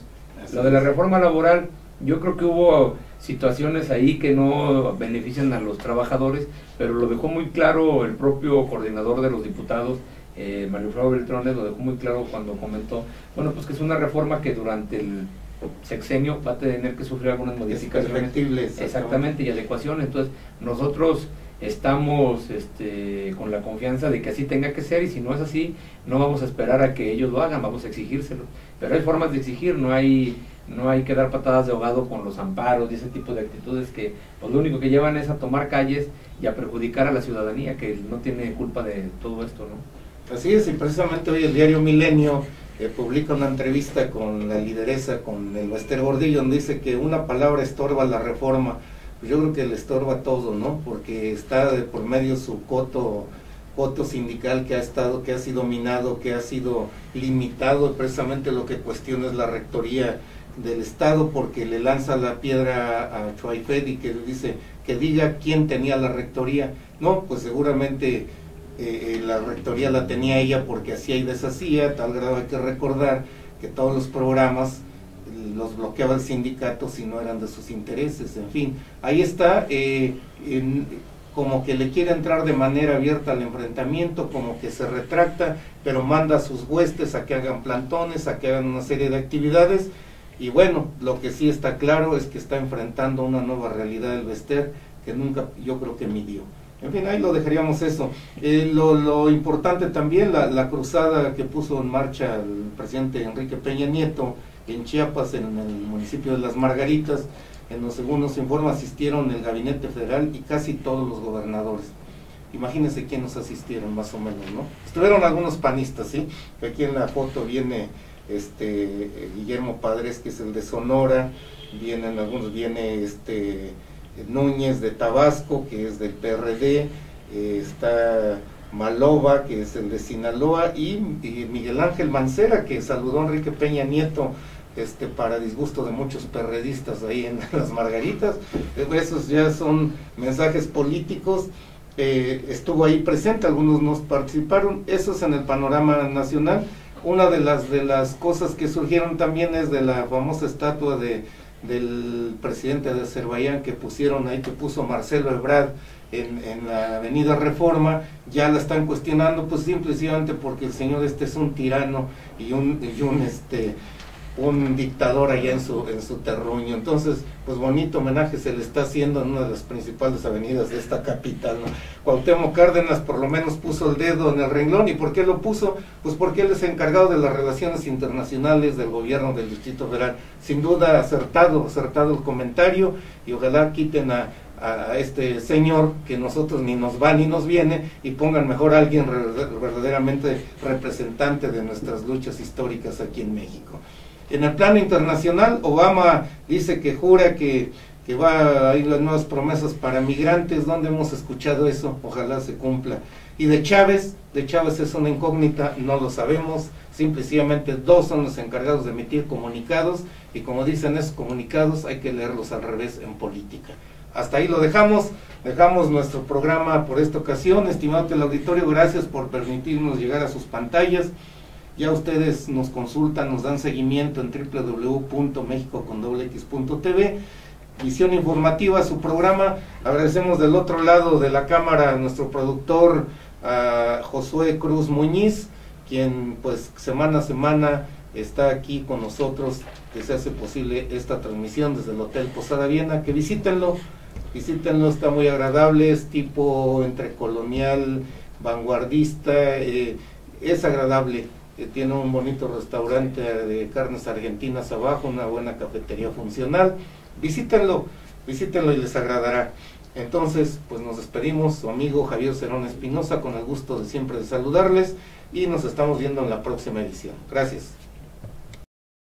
Lo de la reforma laboral, yo creo que hubo situaciones ahí que no benefician a los trabajadores, pero lo dejó muy claro el propio coordinador de los diputados, Mario Flavo Beltrones, lo dejó muy claro cuando comentó, bueno, pues que es una reforma que durante el sexenio va a tener que sufrir algunas modificaciones, exactamente, y adecuaciones. Entonces nosotros estamos con la confianza de que así tenga que ser, y si no es así, no vamos a esperar a que ellos lo hagan, vamos a exigírselo. Pero hay formas de exigir, no hay que dar patadas de ahogado con los amparos y ese tipo de actitudes que pues lo único que llevan es a tomar calles y a perjudicar a la ciudadanía, que no tiene culpa de todo esto, ¿no? Así es, y precisamente hoy el diario Milenio publica una entrevista con la lideresa, con el Baster Gordillo, donde dice que una palabra estorba la reforma. Pues yo creo que le estorba todo, ¿no? Porque está de por medio su coto sindical que ha sido minado, que ha sido limitado. Precisamente lo que cuestiona es la rectoría del Estado, porque le lanza la piedra a Chuaifed y que dice que diga quién tenía la rectoría. No, pues seguramente la rectoría la tenía ella porque hacía y deshacía, tal grado hay que recordar que todos los programas los bloqueaba el sindicato si no eran de sus intereses. En fin, ahí está. como que le quiere entrar de manera abierta al enfrentamiento, como que se retracta, pero manda a sus huestes a que hagan plantones, a que hagan una serie de actividades. Y bueno, lo que sí está claro es que está enfrentando una nueva realidad del Bester que nunca, yo creo que midió. En fin, ahí lo dejaríamos eso. Lo importante también, la cruzada que puso en marcha el presidente Enrique Peña Nieto en Chiapas, en el municipio de Las Margaritas. En los segundos informes asistieron el gabinete federal y casi todos los gobernadores. Imagínense quiénes asistieron, más o menos, ¿no? Estuvieron algunos panistas, ¿sí? Aquí en la foto viene Guillermo Padres, que es el de Sonora, vienen algunos, viene Núñez de Tabasco, que es del PRD, está Maloba, que es el de Sinaloa, y Miguel Ángel Mancera, que saludó a Enrique Peña Nieto, para disgusto de muchos perredistas ahí en Las Margaritas. Esos ya son mensajes políticos. Estuvo ahí presente, algunos no participaron. Eso es en el panorama nacional. Una de las cosas que surgieron también es de la famosa estatua del presidente de Azerbaiyán que pusieron ahí, que puso Marcelo Ebrard en la avenida Reforma. Ya la están cuestionando, pues simplemente porque el señor es un tirano y un dictador allá en su terruño. Entonces, pues bonito homenaje se le está haciendo en una de las principales avenidas de esta capital, ¿no? Cuauhtémoc Cárdenas por lo menos puso el dedo en el renglón. ¿Y por qué lo puso? Pues porque él es encargado de las relaciones internacionales del gobierno del Distrito Federal. Sin duda acertado el comentario, y ojalá quiten a este señor, que nosotros ni nos va ni nos viene, y pongan mejor a alguien verdaderamente representante de nuestras luchas históricas aquí en México. En el plano internacional, Obama dice que jura que va a ir las nuevas promesas para migrantes. ¿Dónde hemos escuchado eso? Ojalá se cumpla. Y de Chávez es una incógnita, no lo sabemos. Simplemente dos son los encargados de emitir comunicados, y como dicen esos comunicados hay que leerlos al revés en política. Hasta ahí lo dejamos nuestro programa por esta ocasión. Estimado teleauditorio, gracias por permitirnos llegar a sus pantallas. Ya ustedes nos consultan, nos dan seguimiento en www.mexico.tv. Visión Informativa, su programa. Agradecemos del otro lado de la cámara a nuestro productor, a Josué Cruz Muñiz, quien pues semana a semana está aquí con nosotros, que se hace posible esta transmisión desde el Hotel Posada Viena. Que visítenlo, está muy agradable, es tipo entre colonial, vanguardista, es agradable. Tiene un bonito restaurante de carnes argentinas abajo, una buena cafetería funcional. Visítenlo y les agradará. Entonces, pues nos despedimos, su amigo Javier Cerón Espinosa, con el gusto de siempre de saludarles, y nos estamos viendo en la próxima edición. Gracias.